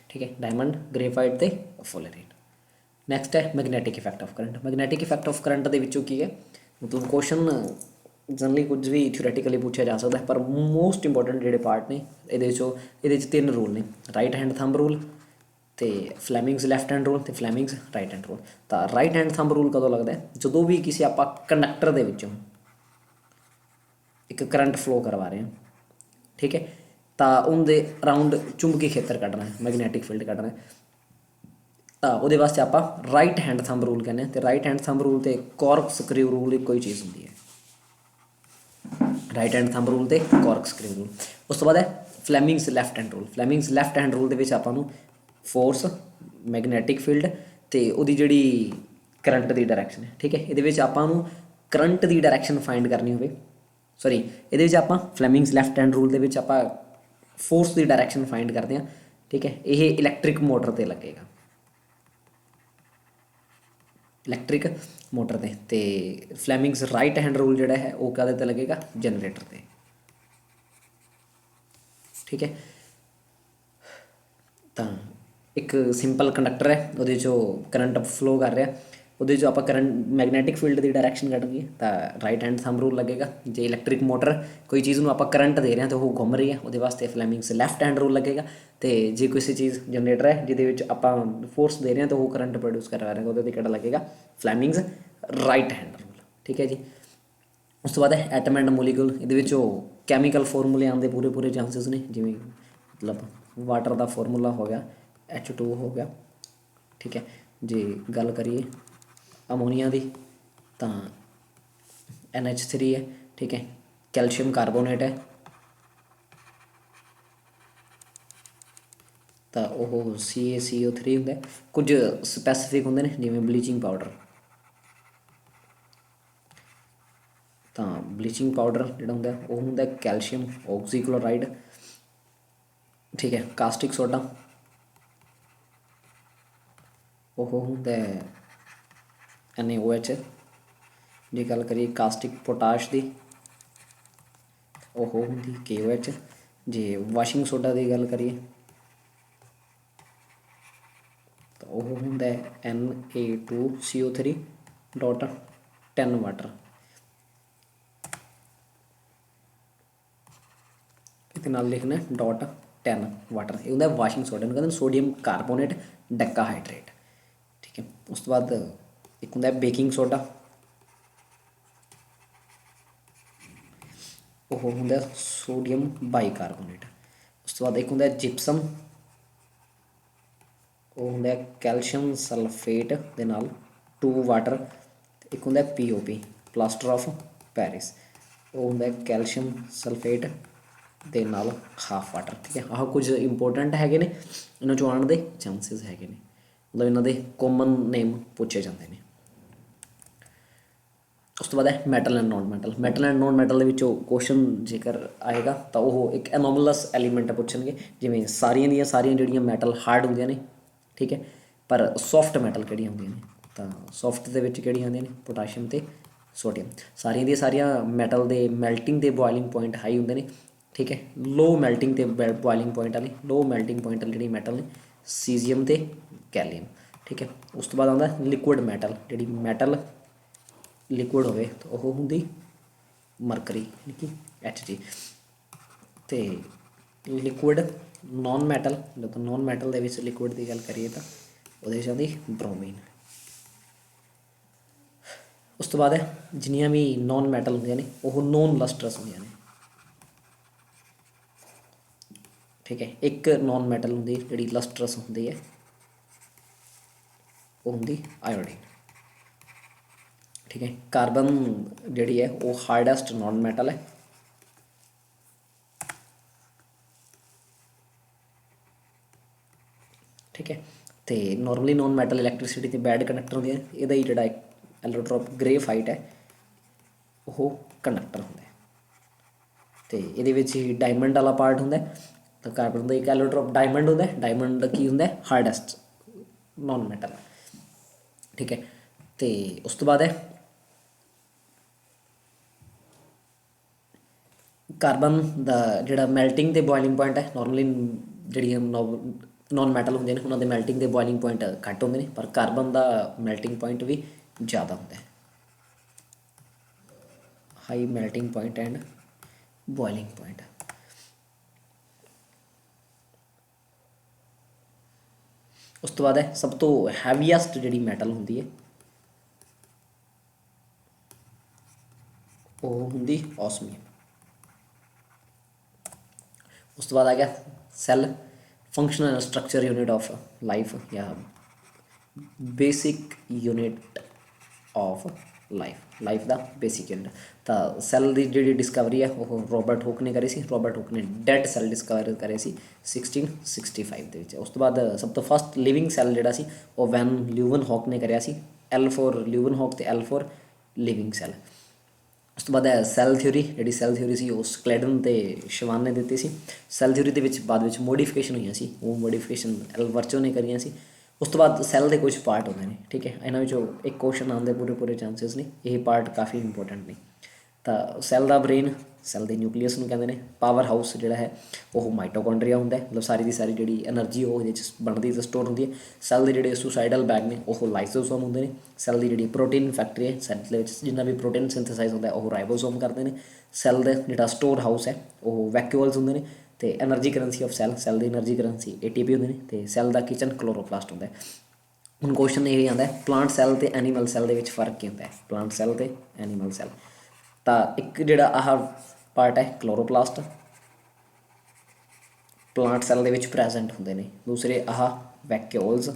ਠੀਕ ਹੈ, ਡਾਇਮੰਡ, ਗ੍ਰੇਫਾਈਟ ਅਤੇ ਫੁਲੇਰੀਨ। ਨੈਕਸਟ ਹੈ magnetic effect of current. Magnetic effect of current ਦੇ ਵਿੱਚੋਂ ਕੀ ਹੈ, ਮਤਲਬ ਕੁਐਸਚਨ ਜਨਰਲੀ ਕੁਝ ਵੀ ਥਿਓਰੈਟੀਕਲੀ ਪੁੱਛਿਆ ਜਾ ਸਕਦਾ, ਪਰ ਮੋਸਟ ਇੰਪੋਰਟੈਂਟ ਜਿਹੜੇ ਪਾਰਟ ਨੇ ਇਹਦੇ 'ਚ 3 ਰੂਲ ਨੇ, ਰਾਈਟ ਹੈਂਡ ਥੰਬ ਰੂਲ, ਅਤੇ ਫਲੈਮਿੰਗਸ ਲੈਫਟ ਹੈਂਡ ਰੂਲ, ਅਤੇ ਫਲੈਮਿੰਗਸ ਰਾਈਟ ਹੈਂਡ ਰੂਲ। ਤਾਂ ਰਾਈਟ ਹੈਂਡ ਥੰਬ ਰੂਲ ਕਦੋਂ ਲੱਗਦਾ, ਜਦੋਂ ਵੀ ਕਿਸੇ ਆਪਾਂ ਕੰਡਕਟਰ ਦੇ ਵਿੱਚੋਂ ਇੱਕ ਕਰੰਟ ਫਲੋ ਕਰਵਾ ਰਹੇ ਹਾਂ। ਠੀਕ ਹੈ, ਤਾਂ ਉਹਦੇ ਅਰਾਊਂਡ ਚੁੰਬਕੀ ਖੇਤਰ ਕੱਢਣਾ ਹੈ, ਮੈਗਨੈਟਿਕ ਫੀਲਡ ਕੱਢਣਾ ਹੈ। ਤਾਂ ਉਹਦੇ ਵਾਸਤੇ ਆਪਾਂ ਰਾਈਟ ਹੈਂਡ ਥੰਬ ਰੂਲ ਕਹਿੰਦੇ ਹਾਂ, ਅਤੇ ਰਾਈਟ ਹੈਂਡ ਥੰਬ ਰੂਲ ਅਤੇ ਕੌਰਕ ਸਕਰਿਊ ਰੂਲ ਇੱਕੋ ਹੀ ਚੀਜ਼ ਹੁੰਦੀ ਹੈ। ਰਾਈਟ ਹੈਂਡ ਥੰਬ ਰੂਲ ਅਤੇ ਕੌਰਕ ਸਕਰਿਊ ਰੂਲ। ਉਸ ਤੋਂ ਬਾਅਦ ਹੈ Fleming's left hand rule. Fleming's left hand rule ਦੇ ਵਿੱਚ ਆਪਾਂ ਨੂੰ ਫੋਰਸ, ਮੈਗਨੈਟਿਕ ਫੀਲਡ ਅਤੇ ਉਹਦੀ ਜਿਹੜੀ ਕਰੰਟ ਦੀ ਡਾਇਰੈਕਸ਼ਨ ਹੈ, ਠੀਕ ਹੈ। ਇਹਦੇ ਵਿੱਚ ਆਪਾਂ ਨੂੰ ਕਰੰਟ ਦੀ ਡਾਇਰੈਕਸ਼ਨ ਫਾਈਂਡ ਕਰਨੀ ਹੋਵੇ, ਸੌਰੀ ਇਹਦੇ ਵਿੱਚ ਆਪਾਂ ਫਲੈਮਿੰਗਸ ਲੈਫਟ ਹੈਂਡ ਰੂਲ ਦੇ ਵਿੱਚ ਆਪਾਂ ਫੋਰਸ ਦੀ ਡਾਇਰੈਕਸ਼ਨ ਫਾਈਂਡ ਕਰਦੇ ਹਾਂ, ਠੀਕ ਹੈ। ਇਹ ਇਲੈਕਟ੍ਰਿਕ ਮੋਟਰ 'ਤੇ ਲੱਗੇਗਾ, ਇਲੈਕਟ੍ਰਿਕ ਮੋਟਰ 'ਤੇ। ਅਤੇ ਫਲੈਮਿੰਗਸ ਰਾਈਟ ਹੈਂਡ ਰੂਲ ਜਿਹੜਾ ਹੈ ਉਹ ਕਾਹਦੇ 'ਤੇ ਲੱਗੇਗਾ, ਜਨਰੇਟਰ 'ਤੇ, ਠੀਕ ਹੈ। ਤਾਂ ਇੱਕ ਸਿੰਪਲ ਕੰਡਕਟਰ ਹੈ, ਉਹਦੇ 'ਚੋਂ ਕਰੰਟ ਫਲੋ ਕਰ ਰਿਹਾ, ਉਹਦੇ 'ਚੋਂ ਆਪਾਂ ਕਰੰਟ ਮੈਗਨੈਟਿਕ ਫੀਲਡ ਦੀ ਡਾਇਰੈਕਸ਼ਨ ਕੱਢਣੀ ਹੈ ਤਾਂ ਰਾਈਟ ਹੈਂਡ ਥੰਬ ਰੂਲ ਲੱਗੇਗਾ। ਜੇ ਇਲੈਕਟ੍ਰਿਕ ਮੋਟਰ ਕੋਈ ਚੀਜ਼ ਨੂੰ ਆਪਾਂ ਕਰੰਟ ਦੇ ਰਹੇ ਹਾਂ ਤਾਂ ਉਹ ਘੁੰਮ ਰਹੀ ਹੈ, ਉਹਦੇ ਵਾਸਤੇ ਫਲੈਮਿੰਗਸ ਲੈਫਟ ਹੈਂਡ ਰੂਲ ਲੱਗੇਗਾ। ਅਤੇ ਜੇ ਕਿਸੇ ਚੀਜ਼ ਜਨਰੇਟਰ ਹੈ ਜਿਹਦੇ ਵਿੱਚ ਆਪਾਂ ਫੋਰਸ ਦੇ ਰਹੇ ਹਾਂ ਤਾਂ ਉਹ ਕਰੰਟ ਪ੍ਰੋਡਿਊਸ ਕਰਵਾ ਰਹੇ, ਉਹਦੇ 'ਤੇ ਕਿਹੜਾ ਲੱਗੇਗਾ, ਫਲੈਮਿੰਗਸ ਰਾਈਟ ਹੈਂਡ ਰੂਲ, ਠੀਕ ਹੈ ਜੀ। ਉਸ ਤੋਂ ਬਾਅਦ ਹੈ ਐਟਮ ਐਂਡ ਮੋਲੀਕੂਲ। ਇਹਦੇ ਵਿੱਚ ਉਹ ਕੈਮੀਕਲ ਫੋਰਮੂਲੇ ਆਉਣ ਦੇ ਪੂਰੇ ਚਾਂਸਿਸ ਨੇ, ਜਿਵੇਂ ਮਤਲਬ ਵਾਟਰ ਦਾ ਫਾਰਮੂਲਾ ਹੋ ਗਿਆ H2O ਹੋ ਗਿਆ, ਠੀਕ ਹੈ। ਜੇ ਗੱਲ ਕਰੀਏ ਅਮੋਨੀਆ ਦੀ ਤਾਂ NH3 ਹੈ, ਠੀਕ ਹੈ। ਕੈਲਸ਼ੀਅਮ ਕਾਰਬੋਨੇਟ ਹੈ ਤਾਂ ਉਹ CaCO3 ਹੁੰਦਾ। ਕੁਝ ਸਪੈਸੀਫਿਕ ਹੁੰਦੇ ਨੇ ਜਿਵੇਂ ਬਲੀਚਿੰਗ ਪਾਊਡਰ, ਤਾਂ ਬਲੀਚਿੰਗ ਪਾਊਡਰ ਜਿਹੜਾ ਹੁੰਦਾ ਉਹ ਹੁੰਦਾ ਕੈਲਸ਼ੀਅਮ ਆਕਸੀਕਲੋਰਾਈਡ, ਠੀਕ ਹੈ। ਕਾਸਟਿਕ ਸੋਡਾ ਉਹ ਹੁੰਦਾ NaOH। ਜੇ ਗੱਲ ਕਰੀਏ ਕਾਸਟਿਕ ਪੋਟਾਸ਼ ਦੀ ਉਹ ਹੁੰਦੀ KOH। ਜੇ ਵਾਸ਼ਿੰਗ ਸੋਡਾ ਦੀ ਗੱਲ ਕਰੀਏ ਤਾਂ ਉਹ ਹੁੰਦਾ Na2CO3.10 ਵਾਟਰ। ਇਹਦੇ ਨਾਲ ਲਿਖਣਾ .10 ਵਾਟਰ, ਇਹ ਹੁੰਦਾ ਵਾਸ਼ਿੰਗ ਸੋਡਾ ਨੂੰ ਕਹਿੰਦੇ ਸੋਡੀਅਮ ਕਾਰਬੋਨੇਟ ਡੈਕਾਹਾਈਡਰੇਟ, ਠੀਕ ਹੈ। ਉਸ ਤੋਂ ਬਾਅਦ ਇੱਕ ਹੁੰਦਾ ਬੇਕਿੰਗ ਸੋਡਾ, ਉਹ ਹੁੰਦਾ ਸੋਡੀਅਮ ਬਾਈਕਾਰਬੋਨੇਟ। ਉਸ ਤੋਂ ਬਾਅਦ ਇੱਕ ਹੁੰਦਾ ਜਿਪਸਮ, ਉਹ ਹੁੰਦਾ ਕੈਲਸ਼ੀਅਮ ਸਲਫੇਟ ਦੇ ਨਾਲ 2 ਵਾਟਰ। ਇੱਕ ਹੁੰਦਾ POP ਪਲਾਸਟਰ ਆਫ ਪੈਰਿਸ, ਉਹ ਹੁੰਦਾ ਕੈਲਸ਼ੀਅਮ ਸਲਫੇਟ ਦੇ ਨਾਲ ਹਾਫ ਵਾਟਰ, ਠੀਕ ਹੈ। ਆਹ ਕੁਝ ਇੰਪੋਰਟੈਂਟ ਹੈਗੇ ਨੇ, ਇਹਨਾਂ 'ਚੋਂ ਆਉਣ ਦੇ ਚਾਂਸਿਸ ਹੈਗੇ ਨੇ, ਮਤਲਬ ਇਹਨਾਂ ਦੇ ਕੋਮਨ ਨੇਮ ਪੁੱਛੇ ਜਾਂਦੇ ਨੇ। ਉਸ ਤੋਂ ਬਾਅਦ ਹੈ metal and non metal. Metal and non metal ਦੇ ਵਿੱਚੋਂ ਕੁਐਸਚਨ ਜੇਕਰ ਆਏਗਾ ਤਾਂ ਉਹ ਇੱਕ ਐਨੋਮਲਸ ਐਲੀਮੈਂਟ ਪੁੱਛਣਗੇ, ਜਿਵੇਂ ਸਾਰੀਆਂ ਦੀਆਂ ਸਾਰੀਆਂ ਜਿਹੜੀਆਂ ਮੈਟਲ ਹਾਰਡ ਹੁੰਦੀਆਂ ਨੇ, ਠੀਕ ਹੈ, ਪਰ ਸੌਫਟ ਮੈਟਲ ਕਿਹੜੀਆਂ ਹੁੰਦੀਆਂ ਨੇ, ਤਾਂ ਸੌਫਟ ਦੇ ਵਿੱਚ ਕਿਹੜੀਆਂ ਹੁੰਦੀਆਂ ਨੇ, ਪੋਟਾਸ਼ੀਅਮ ਅਤੇ ਸੋਡੀਅਮ। ਸਾਰੀਆਂ ਦੀਆਂ ਸਾਰੀਆਂ ਮੈਟਲ ਦੇ ਮੈਲਟਿੰਗ ਦੇ ਬੋਇਲਿੰਗ ਪੁਆਇੰਟ ਹਾਈ ਹੁੰਦੇ ਨੇ, ਠੀਕ ਹੈ। ਲੋ ਮੈਲਟਿੰਗ ਅਤੇ ਬੋਇਲਿੰਗ ਪੁਆਇੰਟ ਵਾਲੀ, ਲੋ ਮੈਲਟਿੰਗ ਪੁਆਇੰਟ ਵਾਲੀ ਜਿਹੜੀ ਮੈਟਲ ਨੇ ਸੀਜ਼ੀਅਮ ਅਤੇ ਕੈਲੀਅਮ, ਠੀਕ ਹੈ। ਉਸ ਤੋਂ ਬਾਅਦ ਆਉਂਦਾ ਲਿਕੁਇਡ ਮੈਟਲ। ਜਿਹੜੀ ਮੈਟਲ ਲਿਕੁਇਡ ਹੋਵੇ ਤਾਂ ਉਹ ਹੁੰਦੀ ਮਰਕਰੀ ਯਾਨੀ ਕਿ Hg। ਅਤੇ ਲਿਕੁਇਡ ਨੋਨ ਮੈਟਲ, ਜਦੋਂ ਨੋਨ ਮੈਟਲ ਦੇ ਵਿੱਚ ਲਿਕੁਇਡ ਦੀ ਗੱਲ ਕਰੀਏ ਤਾਂ ਉਹਦੇ ਵਿੱਚ ਆਉਂਦੀ ਬ੍ਰੋਮੀਨ। ਉਸ ਤੋਂ ਬਾਅਦ ਹੈ ਜਿੰਨੀਆਂ ਵੀ ਨੋਨ ਮੈਟਲ ਹੁੰਦੀਆਂ ਨੇ ਉਹ ਨੋਨ ਲਸਟਰਸ ਹੁੰਦੀਆਂ ਨੇ, ਠੀਕ ਹੈ। ਇੱਕ ਨੋਨ ਮੈਟਲ ਹੁੰਦੀ ਜਿਹੜੀ ਲਸਟਰਸ ਹੁੰਦੀ ਹੈ, ਉਹ ਹੁੰਦੀ ਆਇਓਡੀਨ, ਠੀਕ ਹੈ। ਕਾਰਬਨ ਜਿਹੜੀ ਹੈ ਉਹ ਹਾਰਡੈਸਟ ਨੋਨ ਮੈਟਲ ਹੈ, ਠੀਕ ਹੈ। ਅਤੇ ਨੋਰਮਲੀ ਨੋਨ ਮੈਟਲ ਇਲੈਕਟ੍ਰੀਸਿਟੀ 'ਤੇ ਬੈਡ ਕੰਡਕਟਰ ਹੁੰਦੀਆਂ, ਇਹਦਾ ਹੀ ਜਿਹੜਾ ਐਲੋਟ੍ਰੋਪ ਗ੍ਰੇਫਾਈਟ ਹੈ ਉਹ ਕੰਡਕਟਰ ਹੁੰਦਾ। ਅਤੇ ਇਹਦੇ ਵਿੱਚ ਹੀ ਡਾਇਮੰਡ ਵਾਲਾ ਪਾਰਟ ਹੁੰਦਾ, ਤਾਂ ਕਾਰਬਨ ਦਾ ਇੱਕ ਐਲੋਟ੍ਰੋਪ ਡਾਇਮੰਡ ਹੁੰਦਾ। ਡਾਇਮੰਡ ਕੀ ਹੁੰਦਾ, ਹਾਰਡੈਸਟ ਨੋਨ ਮੈਟਲ, ਠੀਕ ਹੈ। ਅਤੇ ਉਸ ਤੋਂ ਬਾਅਦ ਹੈ ਕਾਰਬਨ ਦਾ ਜਿਹੜਾ ਮੈਲਟਿੰਗ ਅਤੇ ਬੋਇਲਿੰਗ ਪੁਆਇੰਟ ਹੈ, ਨੋਰਮਲੀ ਜਿਹੜੀਆਂ ਨੋਨ ਮੈਟਲ ਹੁੰਦੀਆਂ ਨੇ ਉਹਨਾਂ ਦੇ ਮੈਲਟਿੰਗ ਅਤੇ ਬੋਇਲਿੰਗ ਪੁਆਇੰਟ ਘੱਟ ਹੁੰਦੇ ਨੇ, ਪਰ ਕਾਰਬਨ ਦਾ ਮੈਲਟਿੰਗ ਪੁਆਇੰਟ ਵੀ ਜ਼ਿਆਦਾ ਹੁੰਦਾ ਹੈ, high melting point and boiling point. ਉਸ ਤੋਂ ਬਾਅਦ ਹੈ ਸਭ ਤੋਂ ਹੈਵੀਐਸਟ ਜਿਹੜੀ ਮੈਟਲ ਹੁੰਦੀ ਹੈ ਉਹ ਹੁੰਦੀ ਓਸਮੀਅਮ। उस तो बाद आ गया cell, functional and structure unit of life या बेसिक यूनिट ऑफ लाइफ ਦਾ बेसिक यूनिट। तो सैल की जी डिस्कवरी है वो रॉबर्ट हुक ने करी सी। रॉबर्ट हुक ने डेड सैल डिस्कवर करे सी 1665 ਦੇ ਵਿੱਚ। ਉਸ ਤੋਂ ਬਾਅਦ ਸਭ ਤੋਂ ਫਸਟ ਲਿਵਿੰਗ ਸੈੱਲ ਜਿਹੜਾ ਸੀ ਉਹ ਵੈਨ ਲਿਊਵਨ ਹੌਕ ਨੇ ਕਰਿਆ ਸੀ। L for ਲਿਊਵਨ ਹੌਕ ਤੇ L for ਲਿਵਿੰਗ ਸੈੱਲ। ਉਸ ਤੋਂ ਬਾਅਦ ਹੈ ਸੈੱਲ ਥਿਊਰੀ। ਜਿਹੜੀ ਸੈੱਲ ਥਿਊਰੀ ਸੀ ਉਹ ਸਕਲੈਡਨ ਤੇ ਸ਼ਵਾਨ ਨੇ ਦਿੱਤੀ ਸੀ। ਸੈੱਲ ਥਿਊਰੀ ਦੇ ਵਿੱਚ ਬਾਅਦ ਵਿੱਚ ਮੋਡੀਫਿਕੇਸ਼ਨ ਹੋਈਆਂ ਸੀ, ਉਹ ਮੋਡੀਫਿਕੇਸ਼ਨ ਐਲ ਵਰਚੋ ਨੇ ਕਰੀਆਂ ਸੀ। ਉਸ ਤੋਂ ਬਾਅਦ ਸੈੱਲ ਦੇ ਕੁਝ ਪਾਰਟ ਹੁੰਦੇ ਨੇ, ਠੀਕ ਹੈ, ਇਹਨਾਂ ਵਿੱਚੋਂ ਇੱਕ ਕੁਐਸਚਨ ਆਉਣ ਦੇ ਪੂਰੇ ਚਾਂਸਸ ਨੇ। ਇਹ ਪਾਰਟ ਕਾਫੀ ਇੰਪੋਰਟੈਂਟ ਨੇ। ਤਾਂ ਸੈੱਲ ਦਾ ਬ੍ਰੇਨ, ਸੈੱਲ ਦੇ ਨਿਊਕਲੀਅਸ ਨੂੰ ਕਹਿੰਦੇ ਨੇ। ਪਾਵਰ ਹਾਊਸ ਜਿਹੜਾ ਹੈ ਉਹ ਮਾਈਟੋਕੌਂਡਰੀਆ ਹੁੰਦਾ, ਮਤਲਬ ਸਾਰੀ ਦੀ ਸਾਰੀ ਜਿਹੜੀ ਐਨਰਜੀ ਉਹ ਇਹਦੇ 'ਚ ਬਣਦੀ ਅਤੇ ਸਟੋਰ ਹੁੰਦੀ ਹੈ। ਸੈੱਲ ਦੇ ਜਿਹੜੇ ਸੁਸਾਈਡਲ ਬੈਗ ਨੇ ਉਹ ਲਾਈਸੋਸੋਮ ਹੁੰਦੇ ਨੇ। ਸੈੱਲ ਦੀ ਜਿਹੜੀ ਪ੍ਰੋਟੀਨ ਫੈਕਟਰੀ ਹੈ, ਸੈੱਲ ਦੇ ਵਿੱਚ ਜਿੰਨਾ ਵੀ ਪ੍ਰੋਟੀਨ ਸਿੰਥੇਸਾਈਜ਼ ਹੁੰਦਾ ਉਹ ਰਾਈਬੋਸੋਮ ਕਰਦੇ ਨੇ। ਸੈੱਲ ਦਾ ਜਿਹੜਾ ਸਟੋਰ ਹਾਊਸ ਹੈ ਉਹ ਵੈਕਿਊਲਸ ਹੁੰਦੇ ਨੇ। ਅਤੇ energy currency of cell the energy currency ATP ਹੁੰਦੇ ਨੇ। ਅਤੇ ਸੈੱਲ ਦਾ ਕਿਚਨ ਕਲੋਰੋਪਲਾਸਟ ਹੁੰਦਾ। ਹੁਣ ਕੁਐਸਚਨ ਇਹ ਆਉਂਦਾ ਪਲਾਂਟ ਸੈੱਲ ਅਤੇ ਐਨੀਮਲ ਸੈੱਲ ਦੇ ਵਿੱਚ ਫਰਕ ਕੀ ਹੁੰਦਾ ਹੈ, ਪਲਾਂਟ ਸੈੱਲ ਅਤੇ ਐਨੀਮਲ ਸੈੱਲ। ਤਾਂ ਇੱਕ ਜਿਹੜਾ ਆਹ ਪਾਰਟ ਹੈ ਕਲੋਰੋਪਲਾਸਟ, ਪਲਾਂਟ ਸੈੱਲ ਦੇ ਵਿੱਚ ਪ੍ਰੈਜੈਂਟ ਹੁੰਦੇ ਨੇ। ਦੂਸਰੇ ਆਹ ਵੈਕਿਊਲਸ,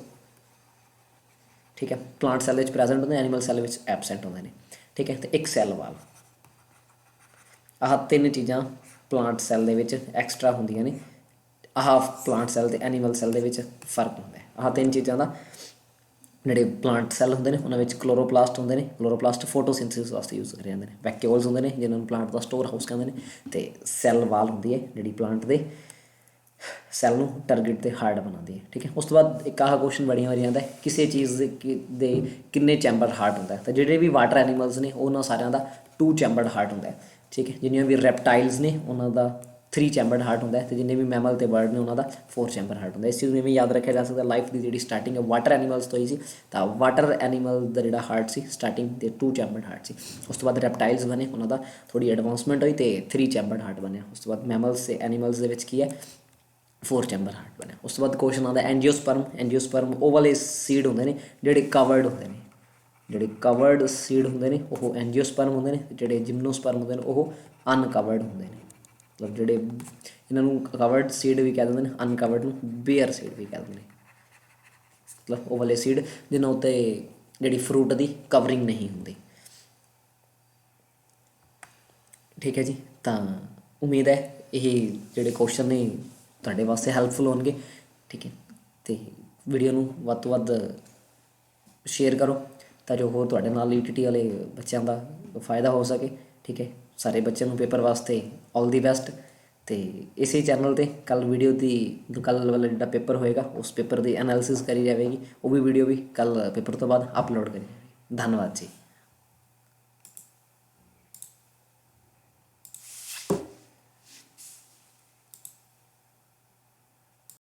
ਠੀਕ ਹੈ, ਪਲਾਂਟ ਸੈੱਲ ਵਿੱਚ ਪ੍ਰੈਜੈਂਟ ਹੁੰਦੇ, ਐਨੀਮਲ ਸੈੱਲ ਵਿੱਚ ਐਬਸੈਂਟ ਹੁੰਦੇ ਨੇ, ਠੀਕ ਹੈ। ਅਤੇ ਇੱਕ ਸੈੱਲ ਵਾਲ, ਆਹ ਤਿੰਨ ਚੀਜ਼ਾਂ ਪਲਾਂਟ ਸੈੱਲ ਦੇ ਵਿੱਚ ਐਕਸਟਰਾ ਹੁੰਦੀਆਂ ਨੇ। ਆਹ ਪਲਾਂਟ ਸੈੱਲ ਅਤੇ ਐਨੀਮਲ ਸੈੱਲ ਦੇ ਵਿੱਚ ਫਰਕ ਹੁੰਦਾ ਹੈ। ਆਹ ਤਿੰਨ ਚੀਜ਼ਾਂ ਦਾ ਜਿਹੜੇ ਪਲਾਂਟ ਸੈੱਲ ਹੁੰਦੇ ਨੇ ਉਹਨਾਂ ਵਿੱਚ ਕਲੋਰੋਪਲਾਸਟ ਹੁੰਦੇ ਨੇ। ਕਲੋਰੋਪਲਾਸਟ ਫੋਟੋਸਿੰਥੇਸਿਸ ਵਾਸਤੇ ਯੂਜ਼ ਕਰੇ ਜਾਂਦੇ ਨੇ। ਵੈਕਿਊਲਸ ਹੁੰਦੇ ਨੇ ਜਿਹਨਾਂ ਨੂੰ ਪਲਾਂਟ ਦਾ ਸਟੋਰ ਹਾਊਸ ਕਹਿੰਦੇ ਨੇ। ਅਤੇ ਸੈੱਲ ਵਾਲ ਹੁੰਦੀ ਹੈ ਜਿਹੜੀ ਪਲਾਂਟ ਦੇ ਸੈੱਲ ਨੂੰ ਟਾਰਗੇਟ ਅਤੇ ਹਾਰਡ ਬਣਾਉਂਦੀ ਹੈ, ਠੀਕ ਹੈ। ਉਸ ਤੋਂ ਬਾਅਦ ਇੱਕ ਆਹ ਕੁਐਸਚਨ ਬੜੀਆਂ ਵਾਰੀ ਆਉਂਦਾ ਕਿਸੇ ਚੀਜ਼ ਦੇ ਕਿੰਨੇ ਚੈਂਬਰ ਹਾਰਟ ਹੁੰਦਾ। ਤਾਂ ਜਿਹੜੇ ਵੀ ਵਾਟਰ ਐਨੀਮਲਸ ਨੇ ਉਹਨਾਂ ਸਾਰਿਆਂ ਦਾ 2 ਚੈਂਬਰਡ ਹਾਰਟ ਹੁੰਦਾ, ਠੀਕ ਹੈ। ਜਿੰਨੀਆਂ ਵੀ ਰੈਪਟਾਈਲਸ ਨੇ ਉਹਨਾਂ ਦਾ 3 ਚੈਂਬਰਡ ਹਾਰਟ ਹੁੰਦਾ। ਅਤੇ ਜਿੰਨੇ ਵੀ ਮੈਮਲ ਅਤੇ ਬਰਡ ਨੇ ਉਹਨਾਂ ਦਾ 4 ਚੈਂਬਰ ਹਾਰਟ ਹੁੰਦਾ। ਇਸ ਚੀਜ਼ ਨੂੰ ਇਵੇਂ ਯਾਦ ਰੱਖਿਆ ਜਾ ਸਕਦਾ ਲਾਈਫ ਦੀ ਜਿਹੜੀ ਸਟਾਰਟਿੰਗ ਹੈ ਵਾਟਰ ਐਨੀਮਲਸ ਤੋਂ ਹੀ ਸੀ। ਤਾਂ ਵਾਟਰ ਐਨੀਮਲ ਦਾ ਜਿਹੜਾ ਹਾਰਟ ਸੀ ਸਟਾਰਟਿੰਗ ਦੇ 2 ਚੈਂਬਰਡ ਹਾਰਟ ਸੀ। ਉਸ ਤੋਂ ਬਾਅਦ ਰੈਪਟਾਈਲਸ ਬਣੇ, ਉਹਨਾਂ ਦਾ ਥੋੜ੍ਹੀ ਐਡਵਾਂਸਮੈਂਟ ਹੋਈ ਅਤੇ 3 ਚੈਂਬਰਡ ਹਾਰਟ ਬਣਿਆ। ਉਸ ਤੋਂ ਬਾਅਦ ਮੈਮਲਸ ਅਤੇ ਐਨੀਮਲਸ ਦੇ ਵਿੱਚ ਕੀ ਹੈ 4 ਚੈਂਬਰ ਹਾਰਟ ਬਣਿਆ। ਉਸ ਤੋਂ ਬਾਅਦ ਕੁਐਸਚਨ ਆਉਂਦਾ ਐਂਜੀਓਸਪਰਮ। ਐਂਜੀਓਸਪਰਮ ਉਹ ਵਾਲੇ ਸੀਡ ਹੁੰਦੇ ਨੇ ਜਿਹੜੇ ਕਵਰਡ ਹੁੰਦੇ ਨੇ। ਜਿਹੜੇ ਕਵਰਡ ਸੀਡ ਹੁੰਦੇ ਨੇ ਉਹ ਐਂਜੀਓਸਪਰਮ ਹੁੰਦੇ ਨੇ। ਜਿਹੜੇ ਜਿਮਨੋਸਪਰਮ ਹੁੰਦੇ ਨੇ ਉਹ ਅਨਕਵਰਡ ਹੁੰਦੇ ਨੇ। ਮਤਲਬ ਜਿਹੜੇ ਇਹਨਾਂ ਨੂੰ ਕਵਰਡ ਸੀਡ ਵੀ ਕਹਿ ਦਿੰਦੇ ਨੇ, ਅਨਕਵਰਡ ਨੂੰ ਬੇਅਰ ਸੀਡ ਵੀ ਕਹਿ ਦਿੰਦੇ ਨੇ। ਮਤਲਬ ਉਹ ਵਾਲੇ ਸੀਡ ਜਿਹਨਾਂ ਉੱਤੇ ਜਿਹੜੀ ਫਰੂਟ ਦੀ ਕਵਰਿੰਗ ਨਹੀਂ ਹੁੰਦੀ, ਠੀਕ ਹੈ ਜੀ। ਤਾਂ ਉਮੀਦ ਹੈ ਇਹ ਜਿਹੜੇ ਕੁਐਸਚਨ ਨੇ ਤੁਹਾਡੇ ਵਾਸਤੇ ਹੈਲਪਫੁਲ ਹੋਣਗੇ, ਠੀਕ ਹੈ। ਅਤੇ ਵੀਡੀਓ ਨੂੰ ਵੱਧ ਤੋਂ ਵੱਧ ਸ਼ੇਅਰ ਕਰੋ ਤਾਂ ਜੋ ਹੋਰ ਤੁਹਾਡੇ ਨਾਲ ETT ਵਾਲੇ ਬੱਚਿਆਂ ਦਾ ਫਾਇਦਾ ਹੋ ਸਕੇ, ਠੀਕ ਹੈ। ਸਾਰੇ ਬੱਚਿਆਂ ਨੂੰ ਪੇਪਰ ਵਾਸਤੇ ਆਲ ਦੀ ਬੈਸਟ। ਅਤੇ ਇਸੇ ਚੈਨਲ 'ਤੇ ਕੱਲ੍ਹ ਵੀਡੀਓ ਦੀ ਕੱਲ੍ਹ ਵਾਲਾ ਜਿਹੜਾ ਪੇਪਰ ਹੋਏਗਾ ਉਸ ਪੇਪਰ ਦੀ ਐਨਾਲਿਸਿਸ ਕਰੀ ਜਾਵੇਗੀ। ਉਹ ਵੀ ਵੀਡੀਓ ਵੀ ਕੱਲ੍ਹ ਪੇਪਰ ਤੋਂ ਬਾਅਦ ਅਪਲੋਡ ਕਰੀ ਜਾਵੇਗੀ। ਧੰਨਵਾਦ ਜੀ।